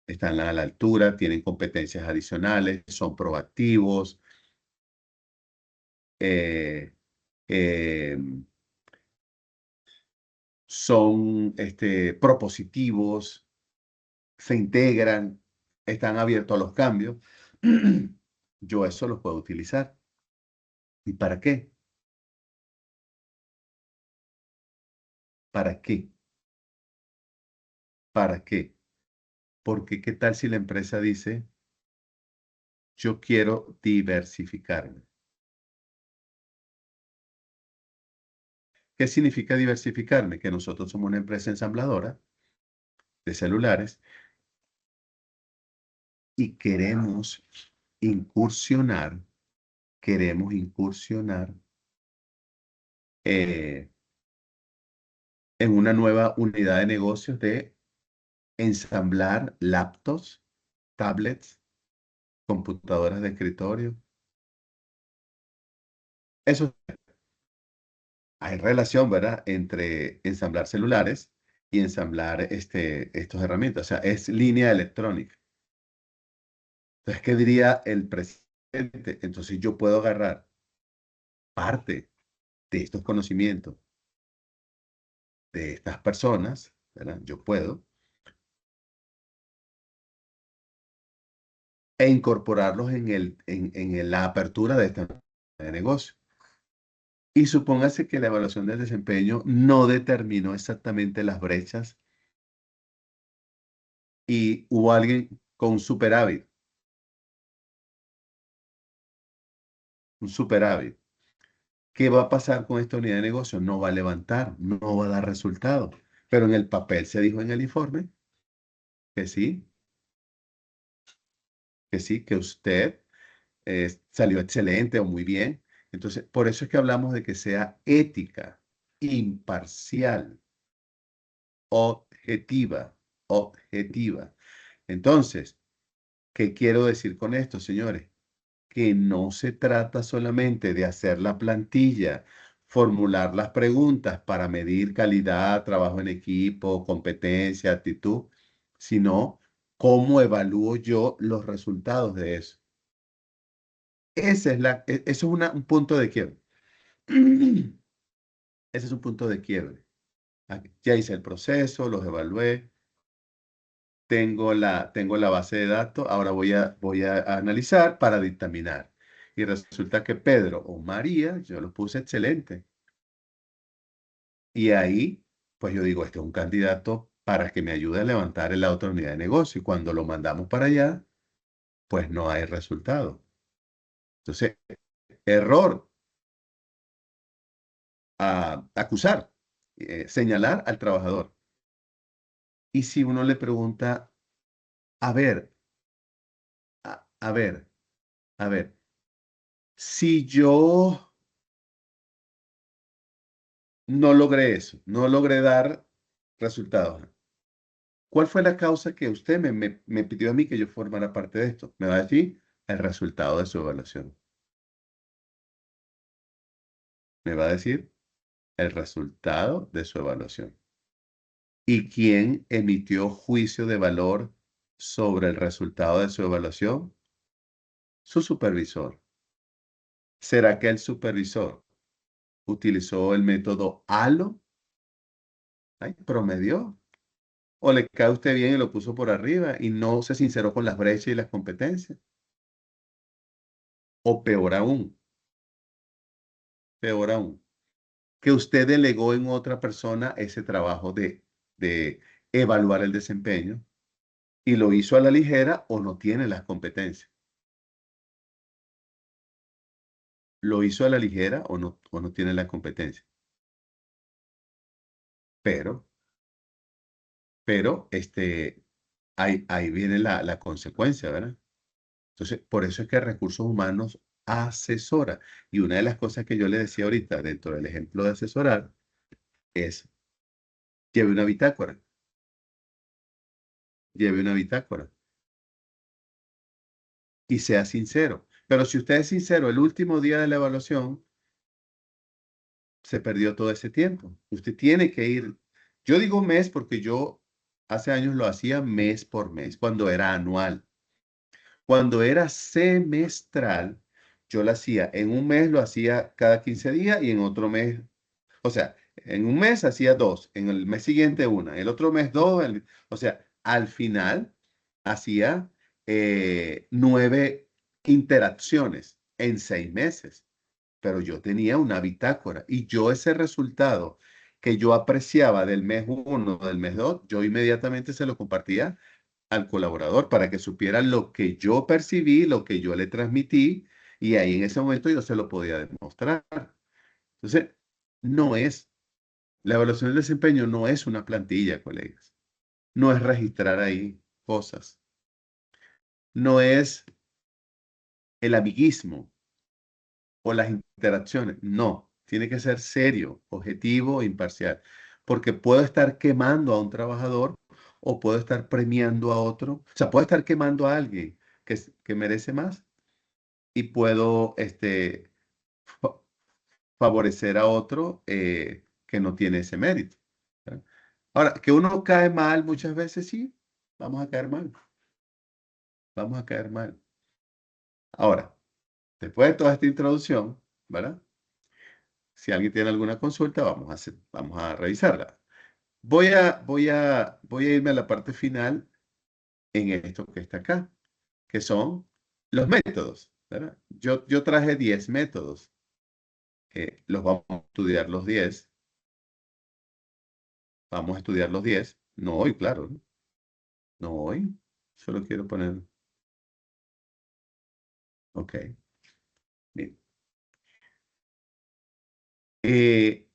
Speaker 1: están a la altura, tienen competencias adicionales, son proactivos, eh, eh, son propositivos, se integran, están abiertos a los cambios. Yo eso los puedo utilizar. ¿Y para qué? ¿Para qué? ¿Para qué? Porque ¿qué tal si la empresa dice, yo quiero diversificarme? ¿Qué significa diversificarme? Que nosotros somos una empresa ensambladora de celulares y incursionar, queremos incursionar eh, en una nueva unidad de negocios de ensamblar laptops, tablets, computadoras de escritorio. Eso hay relación, ¿verdad? Entre ensamblar celulares y ensamblar estos herramientas. O sea, es línea electrónica. Entonces, ¿qué diría el presidente? Entonces yo puedo agarrar parte de estos conocimientos de estas personas, ¿verdad? Yo puedo, e incorporarlos en la apertura de esta de negocio. Y supóngase que la evaluación del desempeño no determinó exactamente las brechas y hubo alguien con un superávit. ¿Qué va a pasar con esta unidad de negocio? No va a levantar, no va a dar resultado. Pero en el papel se dijo en el informe que sí, que usted salió excelente o muy bien. Entonces, por eso es que hablamos de que sea ética, imparcial, objetiva, objetiva. Entonces, ¿qué quiero decir con esto, señores? Que no se trata solamente de hacer la plantilla, formular las preguntas para medir calidad, trabajo en equipo, competencia, actitud, sino cómo evalúo yo los resultados de eso. Eso es un punto de quiebre. Ese es un punto de quiebre. Ya hice el proceso, los evalué, tengo la base de datos, ahora voy a analizar para dictaminar. Y resulta que Pedro o María, yo los puse excelente. Y ahí, pues yo digo, este es un candidato para que me ayude a levantar en la otra unidad de negocio. Y cuando lo mandamos para allá, pues no hay resultado. Entonces, error, acusar, señalar al trabajador. Y si uno le pregunta, a ver, a ver, a ver, si yo no logré eso, no logré dar resultados, ¿cuál fue la causa que usted me pidió a mí que yo formara parte de esto? Me va a decir el resultado de su evaluación. Me va a decir el resultado de su evaluación. ¿Y quién emitió juicio de valor sobre el resultado de su evaluación? Su supervisor. ¿Será que el supervisor utilizó el método ALO? Ay, promedió. ¿O le cae a usted bien y lo puso por arriba y no se sinceró con las brechas y las competencias? O peor aún, que usted delegó en otra persona ese trabajo de evaluar el desempeño y lo hizo a la ligera o no tiene las competencias. Lo hizo a la ligera o no tiene las competencias. Pero, pero, ahí viene la consecuencia, ¿verdad? Entonces, por eso es que Recursos Humanos asesora. Y una de las cosas que yo le decía ahorita dentro del ejemplo de asesorar es lleve una bitácora, lleve una bitácora y sea sincero. Pero si usted es sincero, el último día de la evaluación se perdió todo ese tiempo. Usted tiene que ir. Yo digo mes porque yo hace años lo hacía mes por mes, cuando era anual. Cuando era semestral, yo lo hacía. En un mes lo hacía cada 15 días y en otro mes, o sea, en un mes hacía dos, en el mes siguiente una, el otro mes dos, o sea, al final hacía 9 interacciones en 6 meses, pero yo tenía una bitácora y yo ese resultado que yo apreciaba del mes uno, del mes dos, yo inmediatamente se lo compartía al colaborador para que supiera lo que yo percibí, lo que yo le transmití, y ahí en ese momento yo se lo podía demostrar. Entonces, no es, la evaluación del desempeño no es una plantilla, colegas. No es registrar ahí cosas. No es el amiguismo o las interacciones. No, tiene que ser serio, objetivo e imparcial. Porque puedo estar quemando a un trabajador o puedo estar premiando a otro. O sea, puedo estar quemando a alguien que merece más y puedo fa- favorecer a otro que no tiene ese mérito. ¿Verdad? Ahora, que uno cae mal muchas veces, sí, vamos a caer mal, vamos a caer mal. Ahora, Después de toda esta introducción, ¿verdad? Si alguien tiene alguna consulta, vamos a revisarla. Voy a irme a la parte final en esto que está acá, que son los métodos, ¿verdad? Yo traje 10 métodos. Los vamos a estudiar los 10. Vamos a estudiar los 10. No hoy, claro, ¿no? No hoy. Solo quiero poner. Ok, bien. Eh,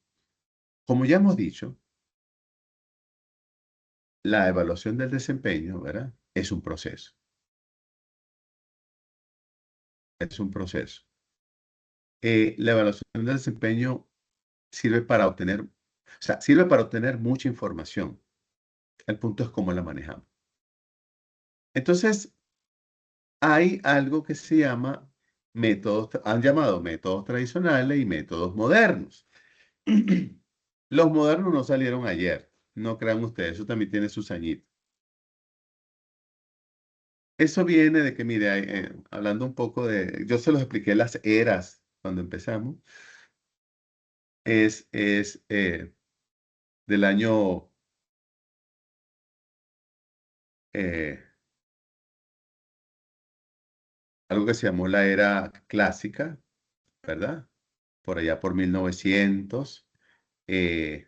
Speaker 1: Como ya hemos dicho, la evaluación del desempeño, ¿verdad? Es un proceso. Es un proceso. La evaluación del desempeño sirve para obtener, o sea, sirve para obtener mucha información. El punto es cómo la manejamos. Entonces, hay algo que se llama métodos, han llamado métodos tradicionales y métodos modernos. Los modernos no salieron ayer, no crean ustedes, eso también tiene sus añitos. Eso viene de que, mire, hablando un poco de, yo se los expliqué las eras cuando empezamos, es del año, eh, algo que se llamó la era clásica, ¿verdad? Por allá por 1900, eh,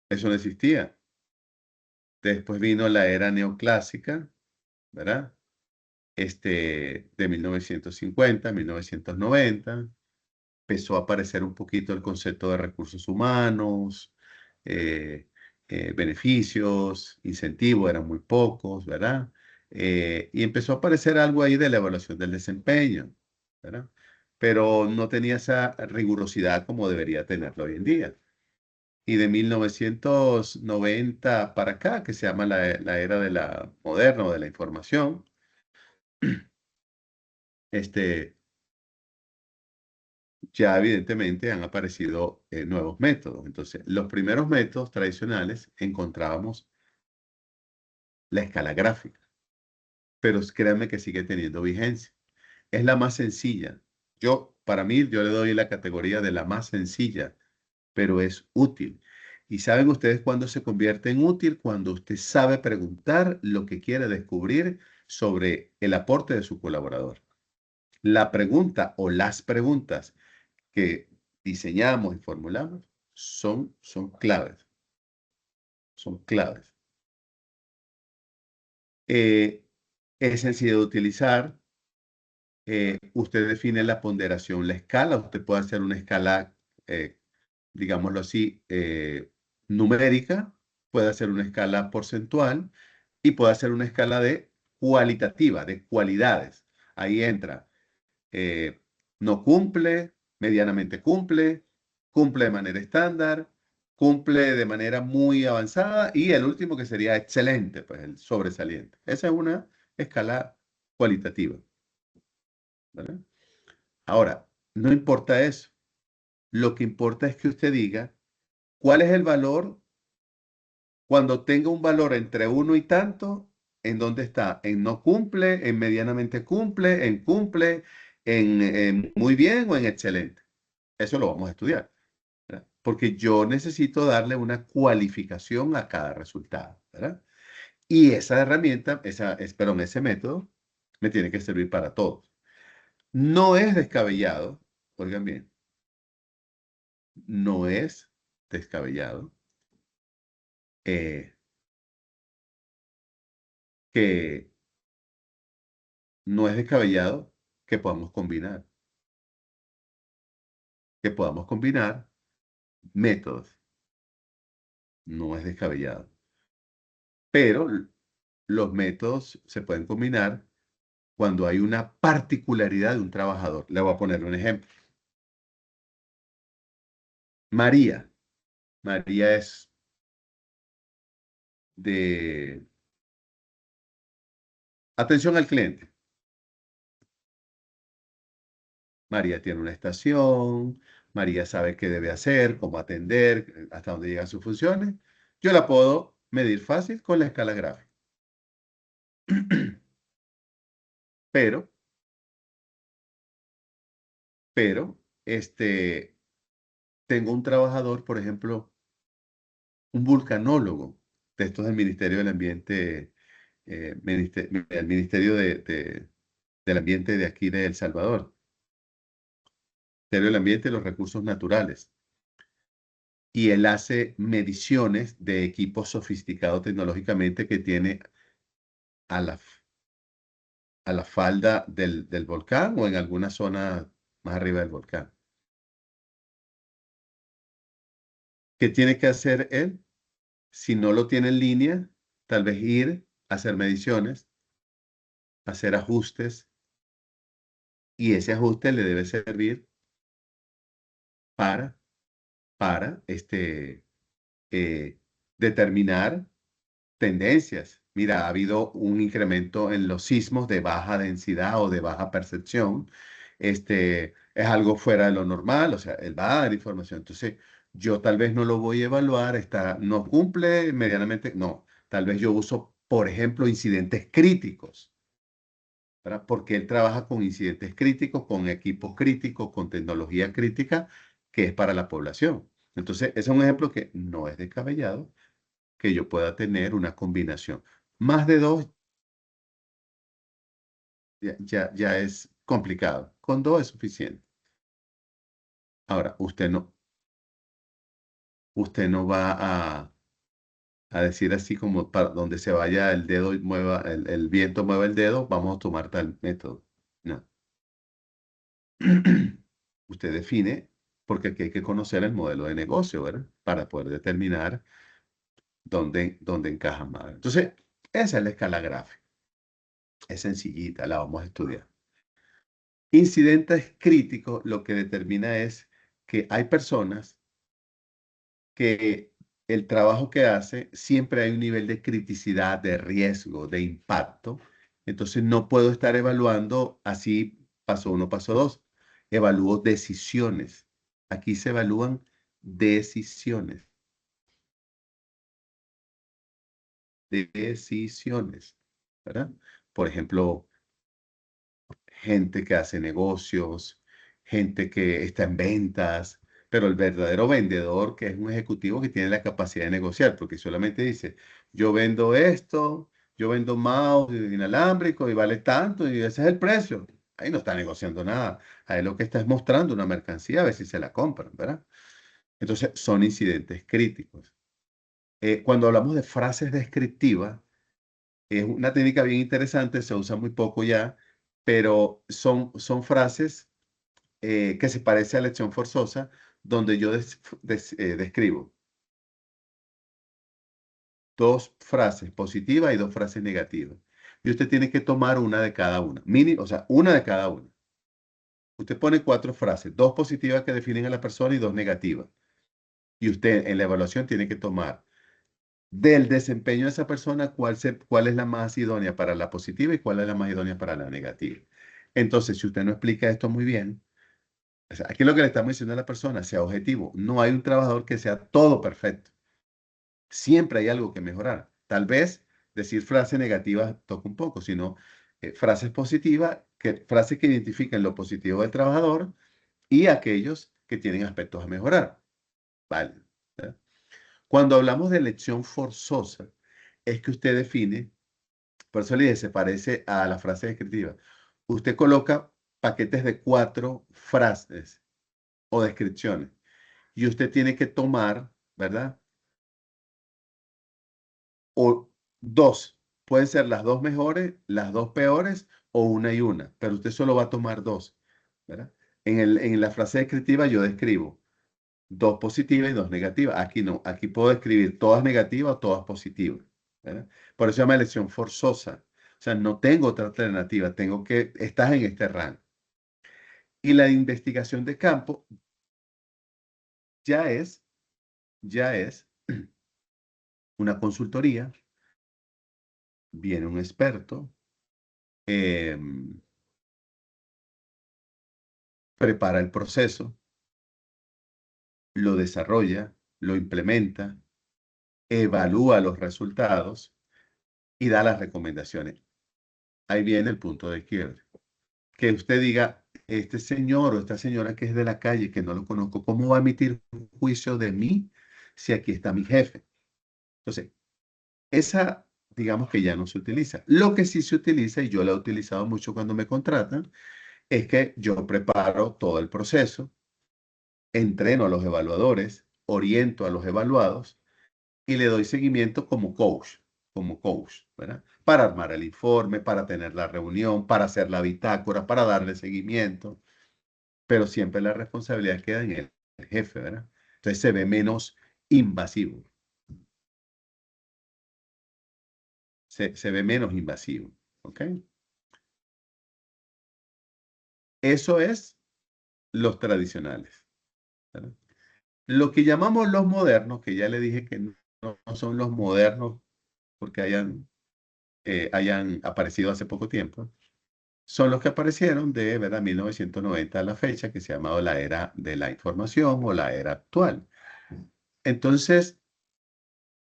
Speaker 1: eso no existía. Después vino la era neoclásica, ¿verdad? De 1950, 1990. Empezó a aparecer un poquito el concepto de recursos humanos, eh, beneficios, incentivos, eran muy pocos, ¿verdad? Y empezó a aparecer algo ahí de la evaluación del desempeño, ¿verdad? Pero no tenía esa rigurosidad como debería tenerlo hoy en día. Y de 1990 para acá, que se llama la era de la moderna o de la información, este, ya evidentemente han aparecido nuevos métodos. Entonces, los primeros métodos tradicionales encontrábamos la escala gráfica, pero créanme que sigue teniendo vigencia. Es la más sencilla. Para mí, yo le doy la categoría de la más sencilla, pero es útil. ¿Y saben ustedes cuándo se convierte en útil? Cuando usted sabe preguntar lo que quiere descubrir sobre el aporte de su colaborador. La pregunta o las preguntas que diseñamos y formulamos son claves, son claves. Eh, es sencillo de utilizar. Usted define la ponderación, la escala. Usted puede hacer una escala, digámoslo así, numérica, puede hacer una escala porcentual y puede hacer una escala de cualitativa, de cualidades. Ahí entra eh, no cumple, medianamente cumple, cumple de manera estándar, cumple de manera muy avanzada y el último que sería excelente, pues el sobresaliente. Esa es una escala cualitativa, ¿verdad? Ahora, no importa eso. Lo que importa es que usted diga cuál es el valor cuando tenga un valor entre uno y tanto, ¿en dónde está? En no cumple, en medianamente cumple, en muy bien o en excelente. Eso lo vamos a estudiar, ¿verdad? Porque yo necesito darle una cualificación a cada resultado, ¿verdad? Y esa herramienta, perdón, ese método me tiene que servir para todos. No es descabellado, oigan bien, no es descabellado eh, que no es descabellado que podamos combinar métodos, no es descabellado. Pero los métodos se pueden combinar cuando hay una particularidad de un trabajador. Le voy a poner un ejemplo. María. María es de atención al cliente. María tiene una estación, María sabe qué debe hacer, cómo atender, hasta dónde llegan sus funciones. Yo la puedo medir fácil con la escala gráfica. Pero pero tengo un trabajador, por ejemplo, un vulcanólogo de estos del Ministerio del Ambiente, el Ministerio del Ambiente de aquí de El Salvador, Ministerio del Ambiente y los Recursos Naturales. Y él hace mediciones de equipos sofisticados tecnológicamente que tiene a la falda del volcán o en alguna zona más arriba del volcán. ¿Qué tiene que hacer él? Si no lo tiene en línea, tal vez ir a hacer mediciones, hacer ajustes, y ese ajuste le debe servir para, para eh, determinar tendencias. Mira, ha habido un incremento en los sismos de baja densidad o de baja percepción. Es algo fuera de lo normal, o sea, él va a dar información. Entonces, yo tal vez no lo voy a evaluar, no cumple medianamente, no. Tal vez yo uso, por ejemplo, incidentes críticos, ¿verdad? Porque él trabaja con incidentes críticos, con equipos críticos, con tecnología crítica, que es para la población. Entonces, ese es un ejemplo que no es descabellado que yo pueda tener una combinación. Más de dos ya es complicado. Con dos es suficiente. Ahora, usted no va a decir así como para donde se vaya el dedo y mueva, el viento mueva el dedo, vamos a tomar tal método. No. Usted define, porque aquí hay que conocer el modelo de negocio, ¿verdad? Para poder determinar dónde encaja más. Entonces, esa es la escala gráfica. Es sencillita, la vamos a estudiar. Incidentes críticos lo que determina es que hay personas que el trabajo que hace siempre hay un nivel de criticidad, de riesgo, de impacto. Entonces no puedo estar evaluando así paso uno, paso dos. Evalúo decisiones. Aquí se evalúan decisiones. Decisiones, ¿verdad? Por ejemplo, gente que hace negocios, gente que está en ventas, pero el verdadero vendedor, que es un ejecutivo que tiene la capacidad de negociar, porque solamente dice, yo vendo esto, yo vendo mouse inalámbrico y vale tanto y ese es el precio. Ahí no está negociando nada. Ahí lo que está es mostrando una mercancía a ver si se la compran, ¿verdad? Entonces, son incidentes críticos. Cuando hablamos de frases descriptivas, es una técnica bien interesante, se usa muy poco ya, pero son frases que se parece a lección forzosa, donde yo describo dos frases positivas y dos frases negativas. Y usted tiene que tomar una de cada una, o sea, una de cada una. Usted pone cuatro frases, dos positivas que definen a la persona y dos negativas. Y usted en la evaluación tiene que tomar del desempeño de esa persona cuál es la más idónea para la positiva y cuál es la más idónea para la negativa. Entonces, si usted no explica esto muy bien, o sea, aquí lo que le estamos diciendo a la persona, sea objetivo. No hay un trabajador que sea todo perfecto. Siempre hay algo que mejorar. Tal vez decir frases negativas toca un poco, sino frases positivas, frases que identifiquen lo positivo del trabajador y aquellos que tienen aspectos a mejorar. Vale. ¿Verdad? Cuando hablamos de elección forzosa, es que usted define, por eso le dije, se parece a la frase descriptiva. Usted coloca paquetes de cuatro frases o descripciones y usted tiene que tomar, ¿verdad? O dos, pueden ser las dos mejores, las dos peores o una y una, pero usted solo va a tomar dos, ¿verdad? En la frase descriptiva yo describo dos positivas y dos negativas. Aquí no, aquí puedo escribir todas negativas o todas positivas, ¿verdad? Por eso se llama elección forzosa. O sea, no tengo otra alternativa, estás en este rango. Y la investigación de campo ya es, ya es una consultoría, viene un experto, prepara el proceso, lo desarrolla, lo implementa, evalúa los resultados y da las recomendaciones. Ahí viene el punto de quiebre. Que usted diga, este señor o esta señora que es de la calle, que no lo conozco, ¿cómo va a emitir un juicio de mí si aquí está mi jefe? Entonces, esa, digamos que ya no se utiliza. Lo que sí se utiliza, y yo la he utilizado mucho cuando me contratan, es que yo preparo todo el proceso, entreno a los evaluadores, oriento a los evaluados y le doy seguimiento como coach, ¿verdad? Para armar el informe, para tener la reunión, para hacer la bitácora, para darle seguimiento, pero siempre la responsabilidad queda en el jefe, ¿verdad? Entonces se ve menos invasivo, se ve menos invasivo, ¿ok? Eso es los tradicionales, ¿verdad? Lo que llamamos los modernos, que ya le dije que no son los modernos porque hayan aparecido hace poco tiempo, son los que aparecieron de, ¿verdad? 1990 a la fecha, que se ha llamado la era de la información o la era actual. Entonces,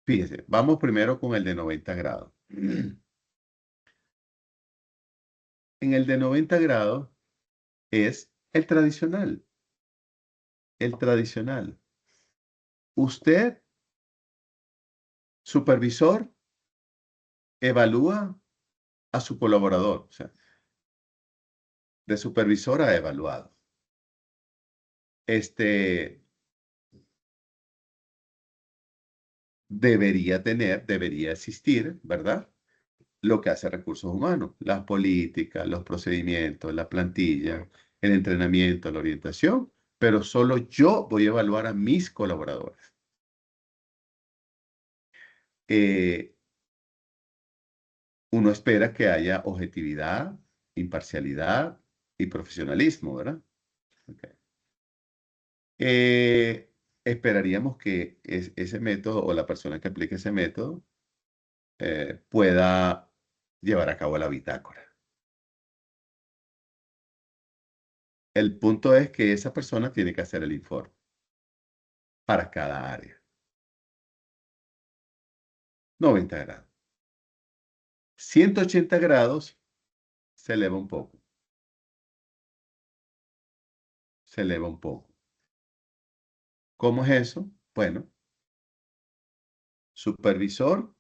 Speaker 1: fíjese, vamos primero con el de 90 grados. En el de 90 grados es el tradicional, el tradicional. Usted, supervisor, evalúa a su colaborador, o sea, de supervisor a evaluado. Este debería existir, ¿verdad? Lo que hace recursos humanos, las políticas, los procedimientos, la plantilla, el entrenamiento, la orientación, pero solo yo voy a evaluar a mis colaboradores. Eh, Uno espera que haya objetividad, imparcialidad y profesionalismo, ¿verdad? Ok. Eh, Esperaríamos que ese método o la persona que aplique ese método pueda llevar a cabo la bitácora. El punto es que esa persona tiene que hacer el informe para cada área. 90 grados. 180 grados se eleva un poco. Se eleva un poco. ¿Cómo es eso? Bueno, supervisor,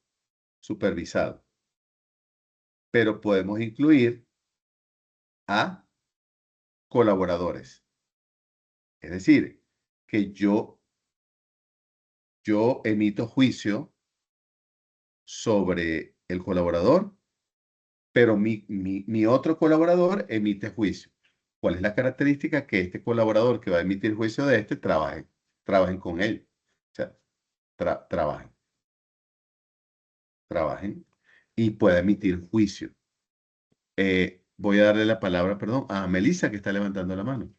Speaker 1: supervisado. Pero podemos incluir a colaboradores. Es decir, que yo emito juicio sobre el colaborador, pero mi otro colaborador emite juicio. ¿Cuál es la característica? Que este colaborador que va a emitir juicio de este trabajen con él. O sea, trabajen, trabajen y pueda emitir juicio. Voy a darle la palabra, perdón, a Melissa que está levantando la mano.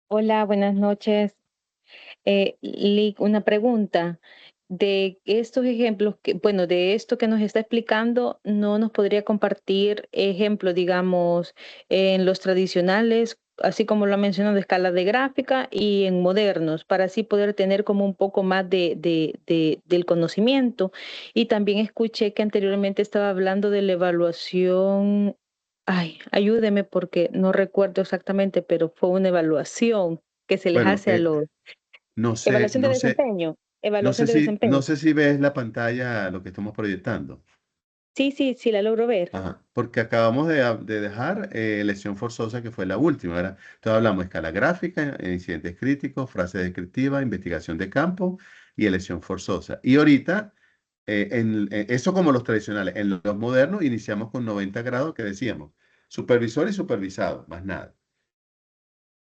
Speaker 3: Hola, buenas noches. Lick, una pregunta. De estos ejemplos, bueno, de esto que nos está explicando, ¿no nos podría compartir ejemplos, digamos, en los tradicionales, así como lo ha mencionado, de escala de gráfica y en modernos, para así poder tener como un poco más del conocimiento? Y también escuché que anteriormente estaba hablando de la evaluación. Ay, ayúdeme porque no recuerdo exactamente, pero fue una evaluación que se les
Speaker 1: Bueno,
Speaker 3: hace a los.
Speaker 1: no sé,
Speaker 3: Evaluación de desempeño,
Speaker 1: no sé
Speaker 3: evaluación de
Speaker 1: si,
Speaker 3: desempeño.
Speaker 1: no sé si ves la pantalla, lo que estamos proyectando.
Speaker 3: Sí, sí, sí, la logro ver.
Speaker 1: Ajá, porque acabamos de dejar lesión forzosa, que fue la última, ¿verdad? Entonces hablamos de escala gráfica, incidentes críticos, frase descriptiva, investigación de campo y lesión forzosa. Y ahorita, eso como los tradicionales, en los modernos iniciamos con 90 grados que decíamos, supervisor y supervisado, más nada.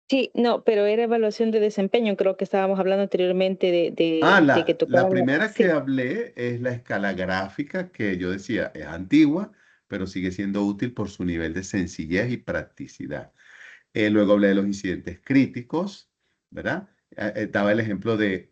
Speaker 3: Sí, no, pero era evaluación de desempeño, creo que estábamos hablando anteriormente
Speaker 1: Ah,
Speaker 3: de que
Speaker 1: la
Speaker 3: tocaba
Speaker 1: primera que
Speaker 3: sí.
Speaker 1: hablé es la escala gráfica, que yo decía es antigua, pero sigue siendo útil por su nivel de sencillez y practicidad. Luego hablé de los incidentes críticos, ¿verdad? Daba el ejemplo de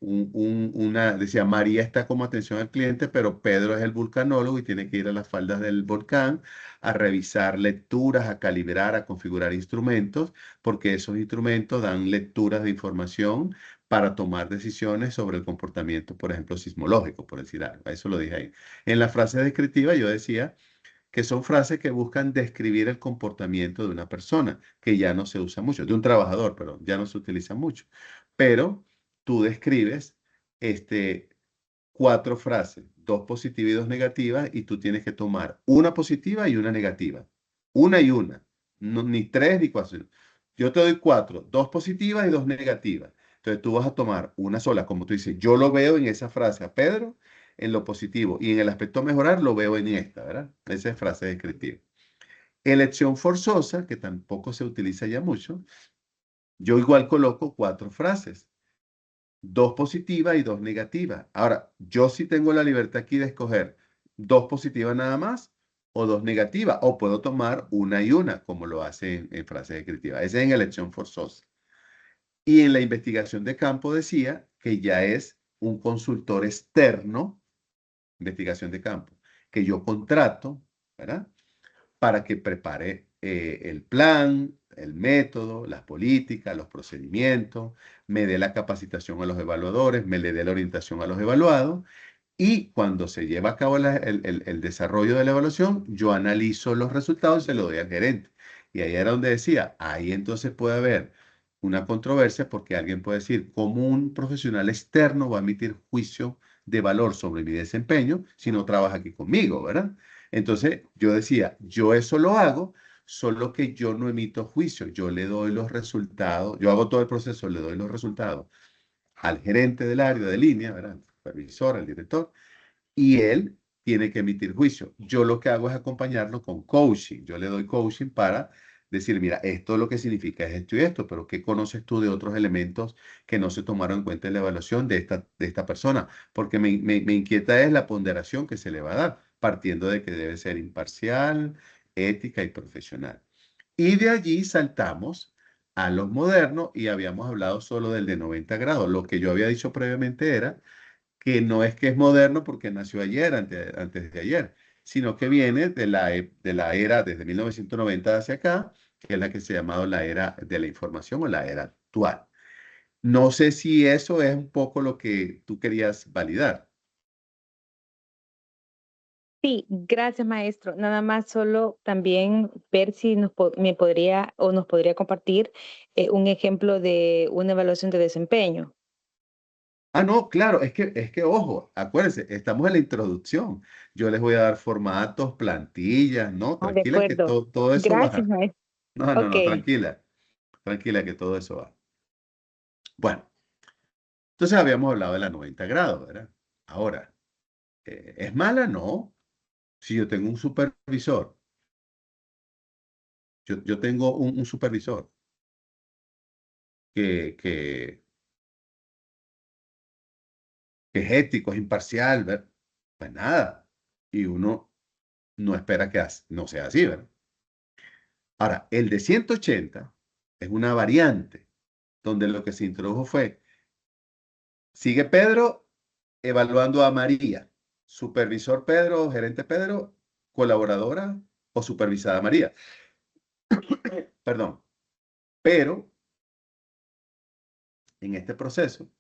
Speaker 1: decía, María está como atención al cliente, pero Pedro es el vulcanólogo y tiene que ir a las faldas del volcán a revisar lecturas, a calibrar, a configurar instrumentos, porque esos instrumentos dan lecturas de información para tomar decisiones sobre el comportamiento, por ejemplo, sismológico, por decir algo. Eso lo dije ahí. En la frase descriptiva yo decía que son frases que buscan describir el comportamiento de una persona, que ya no se usa mucho, de un trabajador, pero ya no se utiliza mucho. Pero tú describes este, 4 frases, 2 positivas y 2 negativas, y tú tienes que tomar una positiva y una negativa. Una y una. Ni 3 ni 4. Yo te doy 4, 2 positivas y 2 negativas. Entonces tú vas a tomar una sola, como tú dices, yo lo veo en esa frase a Pedro, en lo positivo, y en el aspecto mejorar lo veo en esta, ¿verdad? Esa es frase descriptiva. Elección forzosa, que tampoco se utiliza ya mucho, yo igual coloco 4 frases, 2 positivas y 2 negativas. Ahora, yo sí tengo la libertad aquí de escoger 2 positivas nada más o 2 negativas, o puedo tomar una y una, como lo hace en frase descriptiva. Esa es en elección forzosa. Y en la investigación de campo decía que ya es un consultor externo, investigación de campo, que yo contrato, ¿verdad? Para que prepare el plan, el método, las políticas, los procedimientos, me dé la capacitación a los evaluadores, me le dé la orientación a los evaluados y cuando se lleva a cabo el desarrollo de la evaluación, yo analizo los resultados y se los doy al gerente. Y ahí era donde decía, ahí entonces puede haber una controversia porque alguien puede decir, ¿cómo un profesional externo va a emitir juicio de valor sobre mi desempeño si no trabaja aquí conmigo, ¿verdad? Entonces yo decía, yo eso lo hago, solo que yo no emito juicio, yo le doy los resultados, yo hago todo el proceso, le doy los resultados al gerente del área de línea, ¿verdad? Al supervisor, al director, y él tiene que emitir juicio. Yo lo que hago es acompañarlo con coaching. Yo le doy coaching para decir, mira, esto lo que significa es esto y esto, pero ¿qué conoces tú de otros elementos que no se tomaron en cuenta en la evaluación de esta persona? Porque me inquieta es la ponderación que se le va a dar, partiendo de que debe ser imparcial, ética y profesional. Y de allí saltamos a los modernos y habíamos hablado solo del de 90 grados. Lo que yo había dicho previamente era que no es que es moderno porque nació ayer, antes de ayer, sino que viene de la era desde 1990 hacia acá, que es la que se ha llamado la era de la información o la era actual. No sé si eso es un poco lo que tú querías validar.
Speaker 3: Sí, gracias, maestro. Nada más solo también ver si me podría o nos podría compartir un ejemplo de una evaluación de desempeño.
Speaker 1: Ah, no, claro, ojo, acuérdense, estamos en la introducción. Yo les voy a dar formatos, plantillas, ¿no?
Speaker 3: Ah, de
Speaker 1: Tranquila que
Speaker 3: acuerdo.
Speaker 1: todo eso
Speaker 3: Gracias,
Speaker 1: va.
Speaker 3: maestro.
Speaker 1: No, no,
Speaker 3: Ok.
Speaker 1: no, tranquila, tranquila que todo eso va. Bueno, entonces habíamos hablado de la 90 grados, ¿verdad? Ahora, ¿es mala? No. Si yo tengo un supervisor, yo tengo un supervisor que es ético, es imparcial, ¿verdad? Pues nada. Y uno no espera que no sea así, ¿verdad? Ahora, el de 180 es una variante donde lo que se introdujo fue, sigue Pedro evaluando a María, supervisor Pedro, gerente Pedro, colaboradora o supervisada María. Perdón. Pero en este proceso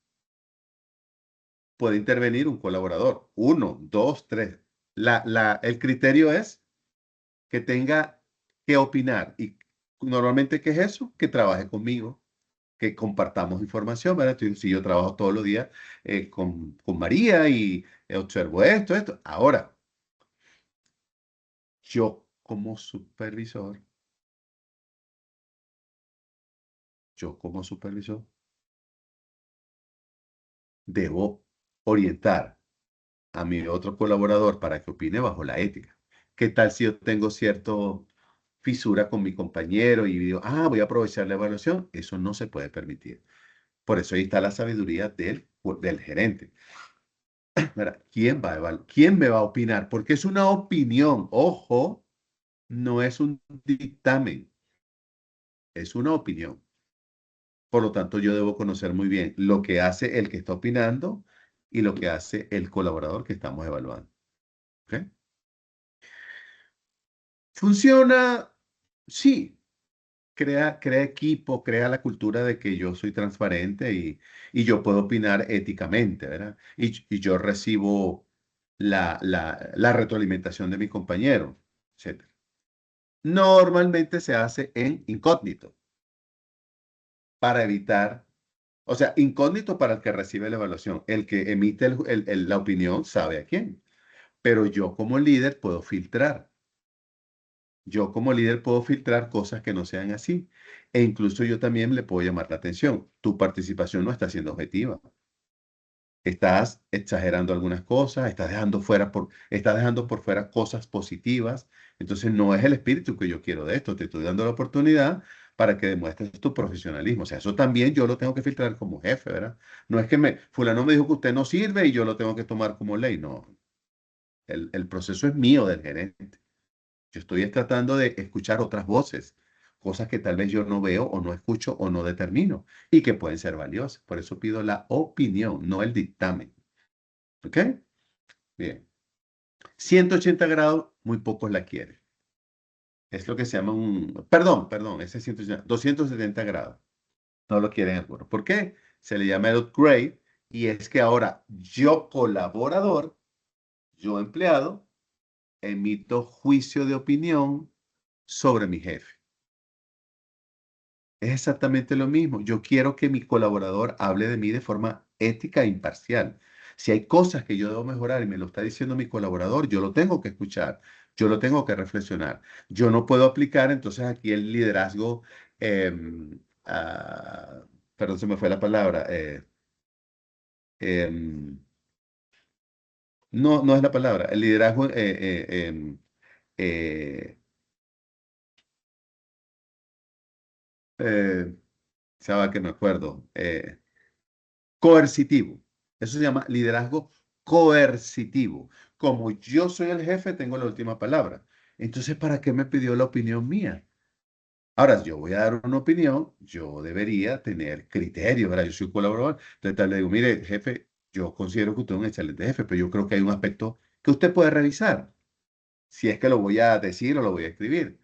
Speaker 1: puede intervenir un colaborador. Uno, dos, tres. El criterio es que tenga que opinar. Y normalmente, ¿qué es eso? Que trabaje conmigo, que compartamos información, ¿verdad? Si yo trabajo todos los días con María y observo esto. Ahora, yo como supervisor, yo como supervisor, debo orientar a mi otro colaborador para que opine bajo la ética. ¿Qué tal si yo tengo cierto fisura con mi compañero y digo, voy a aprovechar la evaluación? Eso no se puede permitir. Por eso ahí está la sabiduría del gerente. Mira, ¿quién va a ¿Quién me va a opinar? Porque es una opinión. Ojo, no es un dictamen, es una opinión. Por lo tanto, yo debo conocer muy bien lo que hace el que está opinando y lo que hace el colaborador que estamos evaluando. ¿Ok? ¿Funciona? Sí. Crea equipo, crea la cultura de que yo soy transparente y yo puedo opinar éticamente, ¿verdad? Y yo recibo la retroalimentación de mi compañero. etc. Normalmente se hace en incógnito para evitar, o sea, incógnito para el que recibe la evaluación. El que emite la opinión sabe a quién, pero yo como líder puedo filtrar. Yo como líder puedo filtrar cosas que no sean así. E incluso yo también le puedo llamar la atención. Tu participación no está siendo objetiva. Estás exagerando algunas cosas, estás dejando por fuera cosas positivas. Entonces no es el espíritu que yo quiero de esto. Te estoy dando la oportunidad para que demuestres tu profesionalismo. O sea, eso también yo lo tengo que filtrar como jefe, ¿verdad? No es que fulano me dijo que usted no sirve y yo lo tengo que tomar como ley. No, el proceso es mío del gerente. Yo estoy tratando de escuchar otras voces, cosas que tal vez yo no veo o no escucho o no determino y que pueden ser valiosas. Por eso pido la opinión, no el dictamen. ¿Ok? Bien. 180 grados, muy pocos la quieren. Es lo que se llama perdón, ese es 180, 270 grados. No lo quieren algunos. ¿Por qué? Se le llama el upgrade y es que ahora yo colaborador, yo empleado, emito juicio de opinión sobre mi jefe. Es exactamente lo mismo. Yo quiero que mi colaborador hable de mí de forma ética e imparcial. Si hay cosas que yo debo mejorar y me lo está diciendo mi colaborador, yo lo tengo que escuchar, yo lo tengo que reflexionar. Yo no puedo aplicar entonces aquí el liderazgo, perdón, se me fue la palabra. Em, no, no es la palabra. El liderazgo, eh, eh, se va que me acuerdo. Coercitivo. Eso se llama liderazgo coercitivo. Como yo soy el jefe, tengo la última palabra. Entonces, ¿para qué me pidió la opinión mía? Ahora, yo voy a dar una opinión, yo debería tener criterio, ¿verdad? Yo soy un colaborador. Entonces, tal, le digo, mire, jefe, yo considero que usted es un excelente jefe, pero yo creo que hay un aspecto que usted puede revisar, si es que lo voy a decir o lo voy a escribir.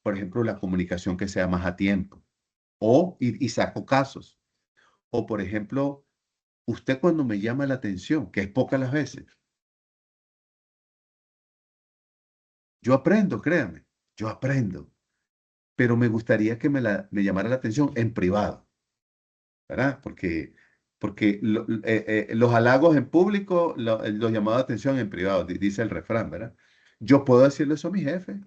Speaker 1: Por ejemplo, la comunicación que sea más a tiempo. Y saco casos. O, por ejemplo, usted cuando me llama la atención, que es pocas las veces, yo aprendo, créame, yo aprendo, pero me gustaría que me llamara la atención en privado, ¿verdad? Porque los halagos en público, los llamados de atención en privado, dice el refrán, ¿verdad? Yo puedo decirle eso a mi jefe.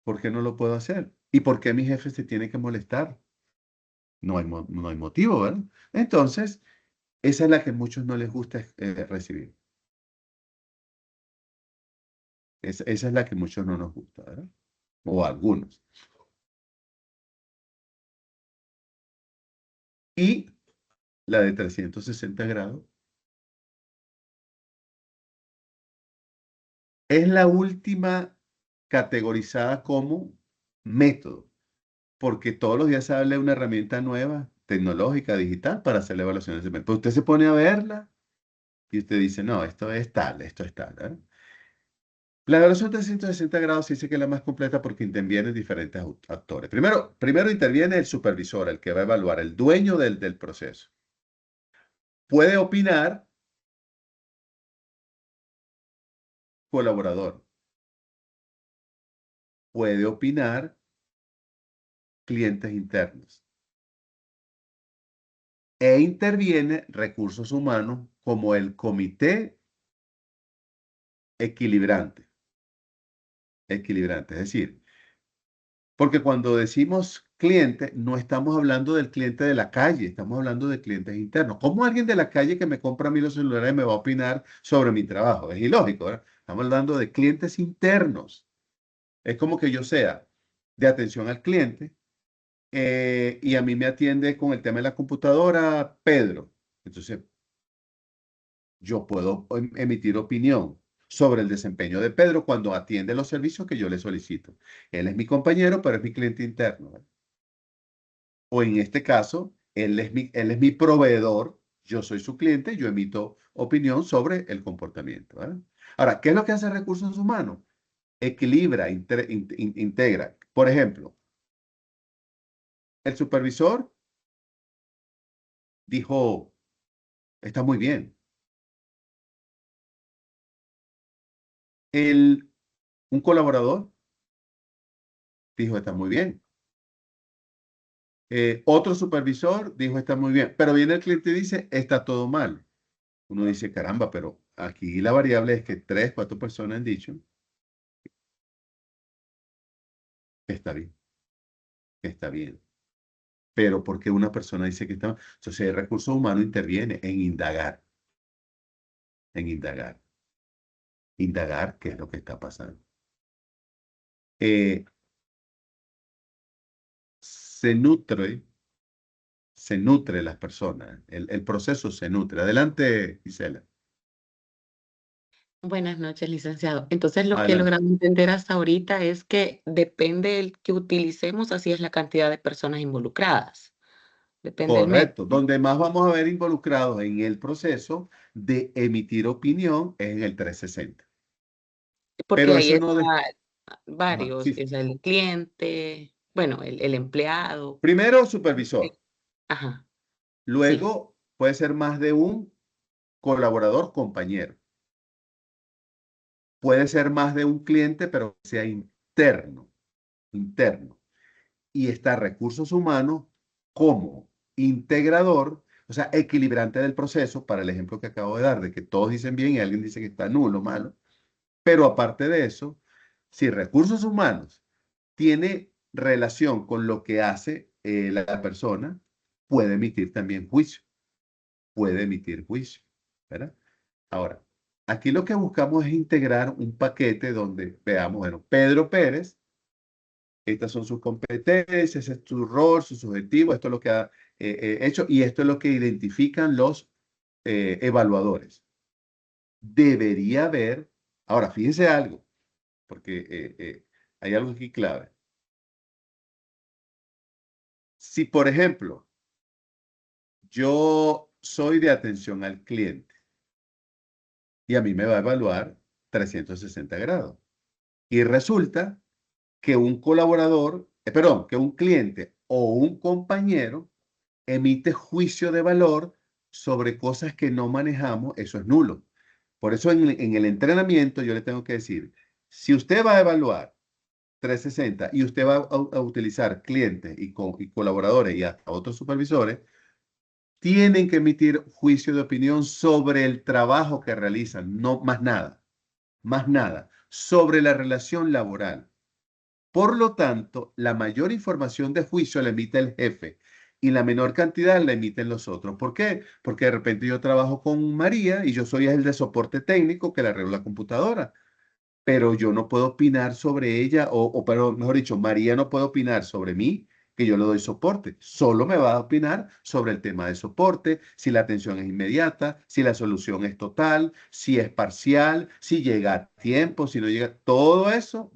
Speaker 1: ¿Por qué no lo puedo hacer? ¿Y por qué mi jefe se tiene que molestar? No hay motivo, ¿verdad? Entonces, esa es la que a muchos no les gusta recibir. Esa es la que a muchos no nos gusta, ¿verdad? O a algunos. Y la de 360 grados es la última categorizada como método, porque todos los días sale una herramienta nueva, tecnológica, digital, para hacer la evaluación de ese método. Pero usted se pone a verla y usted dice, no, esto es tal, ¿verdad? La evaluación de 360 grados se dice que es la más completa porque intervienen diferentes actores. Primero interviene el supervisor, el que va a evaluar, el dueño del proceso. Puede opinar colaborador. Puede opinar clientes internos. E interviene recursos humanos como el comité equilibrante. Equilibrante, es decir, porque cuando decimos cliente, no estamos hablando del cliente de la calle, estamos hablando de clientes internos. ¿Cómo alguien de la calle que me compra a mí los celulares me va a opinar sobre mi trabajo? Es ilógico, ¿verdad? Estamos hablando de clientes internos. Es como que yo sea de atención al cliente y a mí me atiende con el tema de la computadora Pedro. Entonces, yo puedo emitir opinión sobre el desempeño de Pedro cuando atiende los servicios que yo le solicito. Él es mi compañero, pero es mi cliente interno, ¿verdad? O en este caso, él es mi proveedor, yo soy su cliente, yo emito opinión sobre el comportamiento, ¿verdad? Ahora, ¿qué es lo que hace recursos humanos? Equilibra, integra. Por ejemplo, el supervisor dijo, está muy bien, Un colaborador dijo, está muy bien. Otro supervisor dijo, está muy bien. Pero viene el cliente y dice, está todo mal. Uno dice, caramba, pero aquí la variable es que 3, 4 personas han dicho que está bien, que está bien. Pero porque una persona dice que está mal. Entonces, el recurso humano interviene en indagar, en indagar, indagar qué es lo que está pasando. Eh, se nutre, se nutre las personas, el proceso se nutre. Adelante, Gisela,
Speaker 4: Buenas noches, licenciado. Entonces, lo que he
Speaker 1: adelante.
Speaker 4: logrado entender hasta ahorita es que depende del que utilicemos, así es la cantidad de personas involucradas. Depende del medio.
Speaker 1: Correcto. Donde más vamos a ver involucrados en el proceso de emitir opinión es en el 360.
Speaker 4: Porque
Speaker 1: Pero
Speaker 4: ahí
Speaker 1: eso no...
Speaker 4: está
Speaker 1: Ajá,
Speaker 4: varios,
Speaker 1: sí.
Speaker 4: es el cliente, bueno, el empleado.
Speaker 1: Primero, supervisor.
Speaker 4: Ajá, sí.
Speaker 1: Luego, puede ser más de un colaborador, compañero. Puede ser más de un cliente, pero que sea interno, interno. Y está recursos humanos como integrador, o sea, equilibrante del proceso, para el ejemplo que acabo de dar, de que todos dicen bien y alguien dice que está nulo, malo. Pero aparte de eso, si recursos humanos tiene relación con lo que hace la persona, puede emitir también juicio, puede emitir juicio, ¿verdad? Ahora, aquí lo que buscamos es integrar un paquete donde veamos, bueno, Pedro Pérez, estas son sus competencias, ese es su rol, su subjetivo, esto es lo que ha hecho y esto es lo que identifican los evaluadores. Debería haber, ahora fíjense algo, porque hay algo aquí clave. Si, por ejemplo, yo soy de atención al cliente y a mí me va a evaluar 360 grados y resulta que un colaborador, perdón, que un cliente o un compañero emite juicio de valor sobre cosas que no manejamos, eso es nulo. Por eso en el entrenamiento yo le tengo que decir, si usted va a evaluar 360 y usted va a utilizar clientes y colaboradores y hasta otros supervisores, tienen que emitir juicio de opinión sobre el trabajo que realizan, no más nada, sobre la relación laboral. Por lo tanto, la mayor información de juicio la emite el jefe y la menor cantidad la emiten los otros. ¿Por qué? Porque de repente yo trabajo con María y yo soy el de soporte técnico que le arreglo la computadora, pero yo no puedo opinar sobre ella, pero mejor dicho, María no puede opinar sobre mí, que yo le doy soporte. Solo me va a opinar sobre el tema de soporte, si la atención es inmediata, si la solución es total, si es parcial, si llega a tiempo, si no llega. Todo eso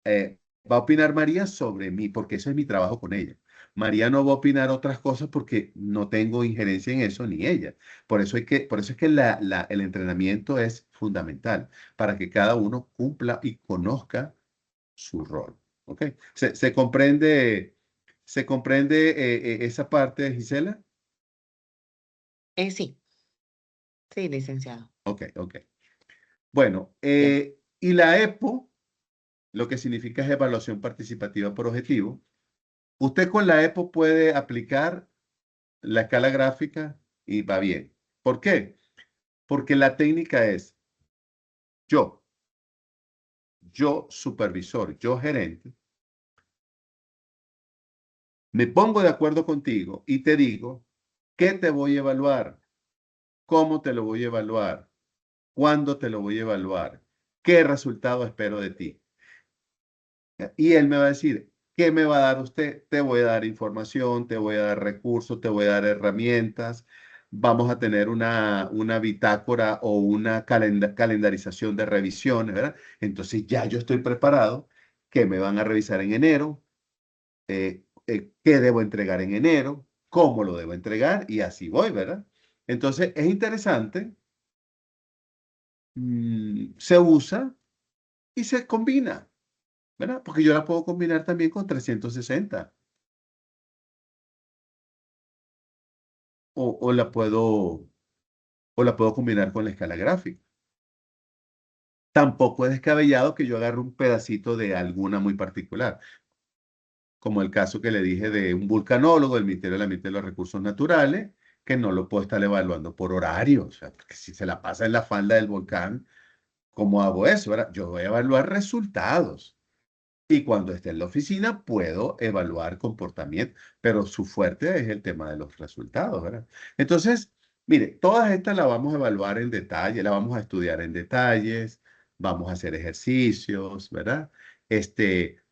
Speaker 1: eh, va a opinar María sobre mí, porque eso es mi trabajo con ella. María no va a opinar otras cosas porque no tengo injerencia en eso ni ella. Por eso es que el entrenamiento es fundamental, para que cada uno cumpla y conozca su rol. ¿Ok? Se comprende esa parte, Gisela?
Speaker 4: Sí, sí, licenciado.
Speaker 1: Ok, ok. Bueno,
Speaker 4: Ya.
Speaker 1: y la EPO, lo que significa es evaluación participativa por objetivo. Usted con la EPO puede aplicar la escala gráfica y va bien. ¿Por qué? Porque la técnica es yo, yo supervisor, yo gerente, me pongo de acuerdo contigo y te digo qué te voy a evaluar, cómo te lo voy a evaluar, cuándo te lo voy a evaluar, qué resultado espero de ti. Y él me va a decir, ¿qué me va a dar usted? Te voy a dar información, te voy a dar recursos, te voy a dar herramientas. Vamos a tener una bitácora o una calendarización de revisiones, ¿verdad? Entonces ya yo estoy preparado, que me van a revisar en enero, qué debo entregar en enero, cómo lo debo entregar y así voy, ¿verdad? Entonces es interesante, se usa y se combina. ¿Verdad? Porque yo la puedo combinar también con 360 o la puedo combinar con la escala gráfica. tampoco es descabellado que yo agarre un pedacito de alguna muy particular, como el caso que le dije de un vulcanólogo del Ministerio del Ambiente y los Recursos Naturales, que no lo puedo estar evaluando por horario, o sea, porque si se la pasa en la falda del volcán, ¿cómo hago eso? ¿Verdad? Yo voy a evaluar resultados. Y cuando esté en la oficina puedo evaluar comportamiento, pero su fuerte es el tema de los resultados, ¿verdad? Entonces, mire, todas estas las vamos a evaluar en detalle, las vamos a estudiar en detalles, vamos a hacer ejercicios, ¿verdad?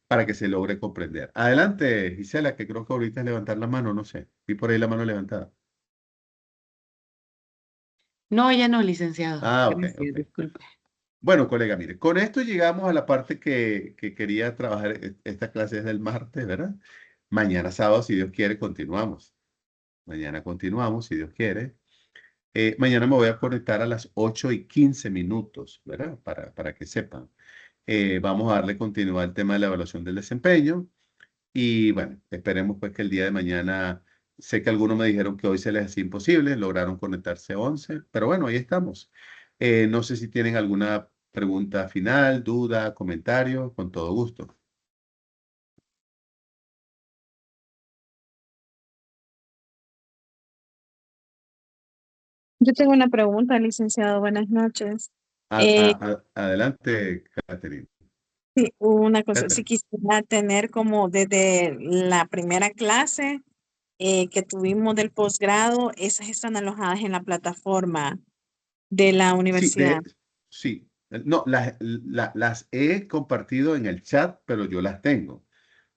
Speaker 1: Para que se logre comprender. Adelante, Gisela, que creo que ahorita es levantar la mano, no sé. Vi por ahí la mano levantada.
Speaker 4: No, ya no, licenciado.
Speaker 1: Ah, ok,
Speaker 4: Gracias,
Speaker 1: ok.
Speaker 4: disculpe.
Speaker 1: Bueno, colega, mire, con esto llegamos a la parte que quería trabajar. Esta clase es del martes, ¿verdad? Mañana sábado, si Dios quiere, continuamos. Mañana continuamos, si Dios quiere. Mañana me voy a conectar a las 8:15, ¿verdad? Para que sepan. Vamos a darle continuidad al tema de la evaluación del desempeño. Y bueno, esperemos pues que el día de mañana, sé que algunos me dijeron que hoy se les hacía imposible, lograron conectarse 11, pero bueno, ahí estamos. No sé si tienen alguna pregunta final, duda, comentario, con todo gusto.
Speaker 2: Yo tengo una pregunta, licenciado. Buenas noches.
Speaker 1: Adelante, Catherine.
Speaker 2: Sí, una cosa, si
Speaker 1: Catherine.
Speaker 2: quisiera tener como desde la primera clase que tuvimos del posgrado, esas están alojadas en la plataforma de la
Speaker 1: Sí,
Speaker 2: universidad.
Speaker 1: sí. No, las he compartido en el chat, pero yo las tengo.